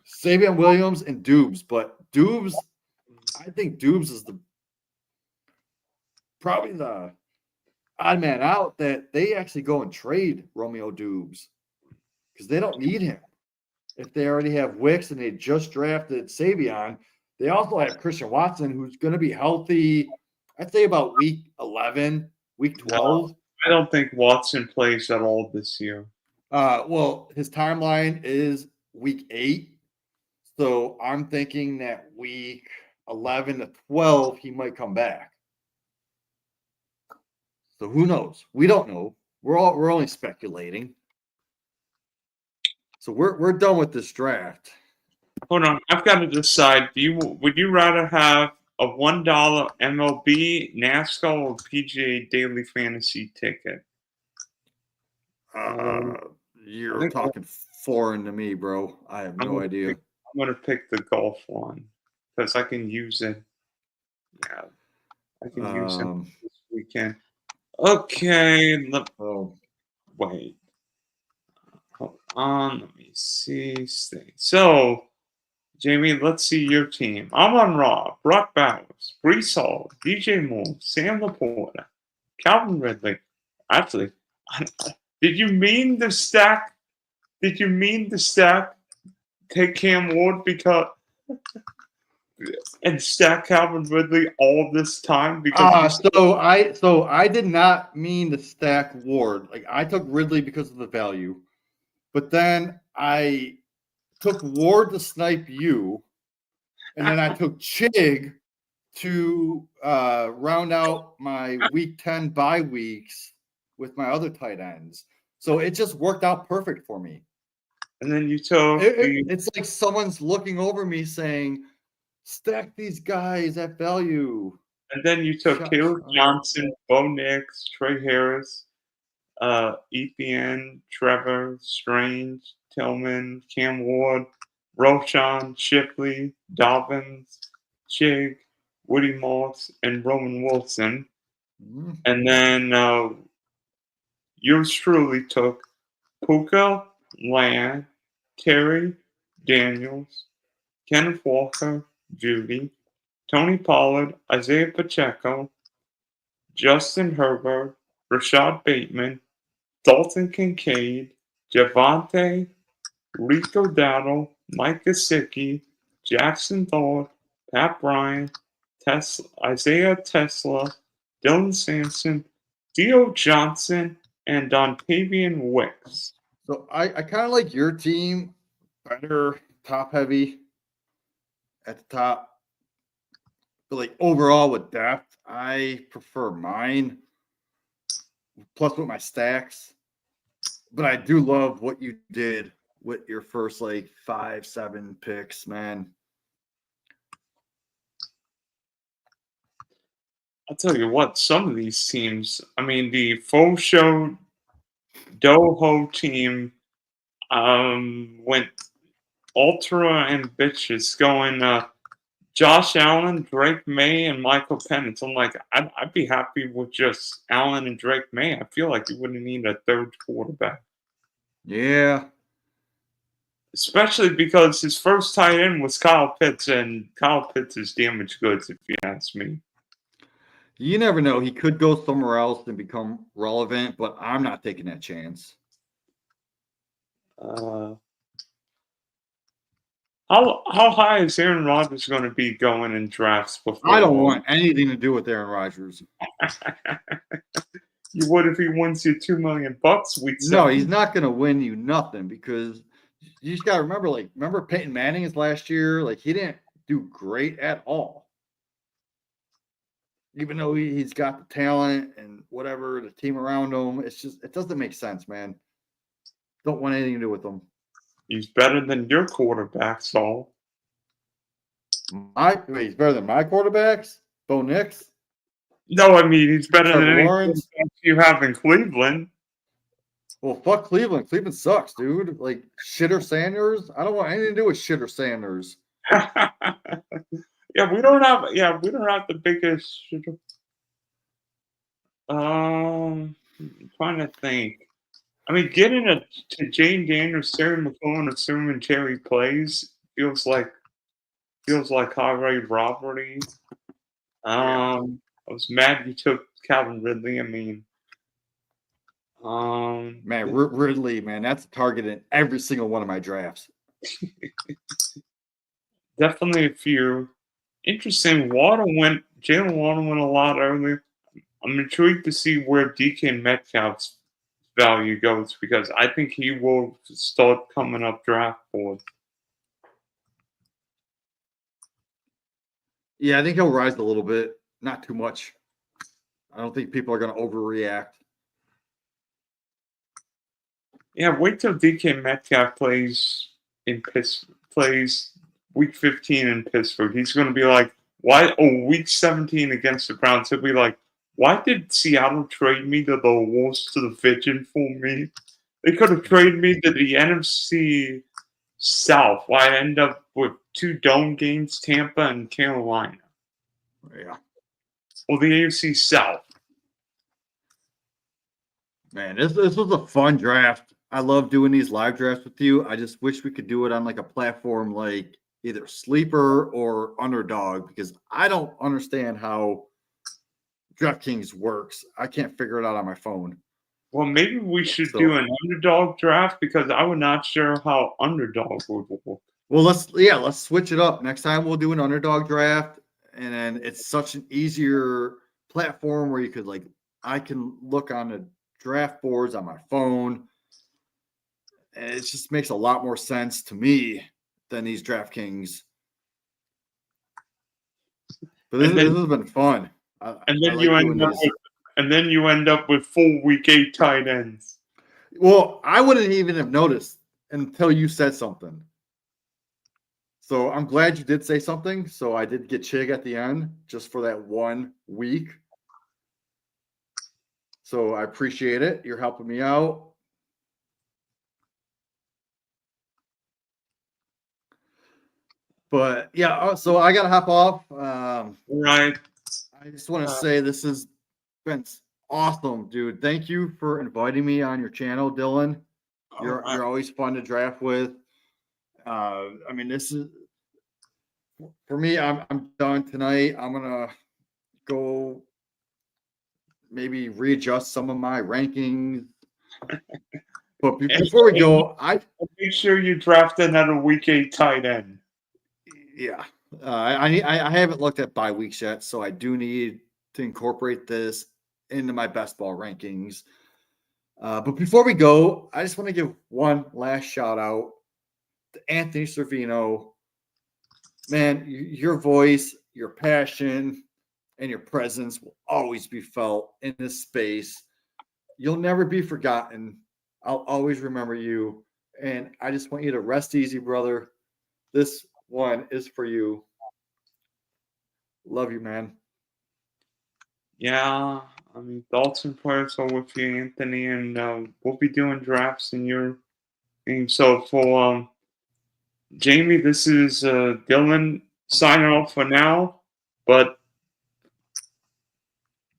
B: Savion Williams and Dubes. But Dubes, I think Dubes is probably the odd man out that they actually go and trade Romeo Dubes because they don't need him. If they already have Wicks and they just drafted Savion, they also have Christian Watson, who's going to be healthy, I'd say about week 11, week 12.
A: No, I don't think Watson plays at all this year.
B: Well, his timeline is week 8. So I'm thinking that week 11 to 12, he might come back. So who knows? We don't know. We're only speculating. So we're done with this draft.
A: Hold on, I've got to decide. Would you rather have a $1 MLB, NASCAR, or PGA Daily Fantasy ticket?
B: You're talking foreign to me, bro. I have no idea.
A: I'm gonna pick the golf one because I can use it. Yeah, I can use it this weekend. Okay, wait. Hold on, let me see. So, Jamie, let's see your team. Amon Ra, Brock Bowers, Brees Hall, DJ Moore, Sam Laporta, Calvin Ridley. Actually, did you mean the stack? Take Cam Ward and stack Calvin Ridley all this time because
B: so I did not mean to stack Ward. Like I took Ridley because of the value, but then I took Ward to snipe you, and then I took Chig to round out my week 10 bye weeks with my other tight ends. So it just worked out perfect for me.
A: And then you took
B: it's like someone's looking over me saying, stack these guys at value.
A: And then you took Caleb Johnson, Bo Nix, Trey Harris, EPN, Trevor, Strange, Tillman, Cam Ward, Roshan, Shipley, Dobbins, Chig, Woody Moss, and Roman Wilson.
B: Mm-hmm.
A: And then yours truly took Puka, Land, Terry, Daniels, Kenneth Walker, Judy, Tony Pollard, Isaiah Pacheco, Justin Herbert, Rashad Bateman, Dalton Kincaid, Javante, Rico Dowdle, Mike Gesicki, Jackson Thorpe, Pat Bryant, Isaiah Tesla, Dylan Sampson, Theo Johnson, and Dontavian Wicks.
B: So I kind of like your team better, top heavy at the top. But like overall with depth, I prefer mine. Plus with my stacks. But I do love what you did with your first like 5-7 picks, man.
A: I'll tell you what, some of these teams, I mean, the Faux Show Doho team went ultra ambitious, going Josh Allen, Drake May, and Michael Penix. I'm like, I'd be happy with just Allen and Drake May. I feel like you wouldn't need a third quarterback.
B: Yeah.
A: Especially because his first tight end was Kyle Pitts, and Kyle Pitts is damaged goods, if you ask me.
B: You never know. He could go somewhere else and become relevant, but I'm not taking that chance.
A: How high is Aaron Rodgers going to be going in drafts before?
B: I don't want anything to do with Aaron Rodgers.
A: You would if he wins you $2 million.
B: No, he's not going to win you nothing because you just got to remember, remember Peyton Manning's last year? Like, he didn't do great at all. Even though he's got the talent and whatever, the team around him, it doesn't make sense, man. Don't want anything to do with him.
A: He's better than your quarterback, Saul.
B: He's better than my quarterbacks? Bo Nix?
A: No, I mean, he's better than any
B: Lawrence
A: you have in Cleveland.
B: Well, fuck Cleveland. Cleveland sucks, dude. Like, Shitter Sanders? I don't want anything to do with Shitter Sanders.
A: We don't have the biggest shitter. I'm trying to think. I mean, getting to Jane Daniels, Terry McLaurin, assuming Terry plays, feels like highway robbery. I was mad you took Calvin Ridley. I mean,
B: Man, Ridley, man, that's targeted in every single one of my drafts.
A: definitely a few. Interesting. Jalen Waddle went a lot earlier. I'm intrigued to see where DK Metcalf's value goes because I think he will start coming up draft board.
B: Yeah, I think he'll rise a little bit, not too much. I don't think people are going to overreact.
A: Yeah, wait till DK Metcalf plays week 15 in Pittsburgh. He's going to be like, why? Oh, week 17 against the Browns. He'll be like, why did Seattle trade me to the Wolves to the Division for me? They could have traded me to the NFC South. Why I end up with 2 dome games, Tampa and Carolina.
B: Yeah.
A: Or the AFC South.
B: Man, this was a fun draft. I love doing these live drafts with you. I just wish we could do it on like a platform like either Sleeper or Underdog because I don't understand how DraftKings works. I can't figure it out on my phone.
A: Well, maybe we should do an Underdog draft because I was not sure how Underdog would work.
B: Well, let's switch it up. Next time we'll do an Underdog draft, and then it's such an easier platform where you could I can look on the draft boards on my phone. And it just makes a lot more sense to me than these DraftKings. But this has been fun.
A: And then you end up with full week 8 tight ends.
B: Well, I wouldn't even have noticed until you said something. So I'm glad you did say something. So I did get Chig at the end just for that 1 week. So I appreciate it. You're helping me out. But yeah, so I got to hop off.
A: Right.
B: I just want to say this has been awesome, dude. Thank you for inviting me on your channel, Dylan. You're always fun to draft with. I mean, this is for me. I'm done tonight. I'm gonna go maybe readjust some of my rankings. But before we go, I
A: make sure you draft another week 8 tight end.
B: Yeah, I haven't looked at bye weeks yet, so I do need to incorporate this into my best ball rankings. But before we go, I just want to give one last shout out to Anthony Servino. Man, your voice, your passion, and your presence will always be felt in this space. You'll never be forgotten. I'll always remember you. And I just want you to rest easy, brother. This one is for you. Love you, man.
A: Yeah, I mean, thoughts and prayers are with you, Anthony, and we'll be doing drafts in your game. So for Jamie, this is Dylan signing off for now, but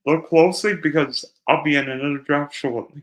A: look closely because I'll be in another draft shortly.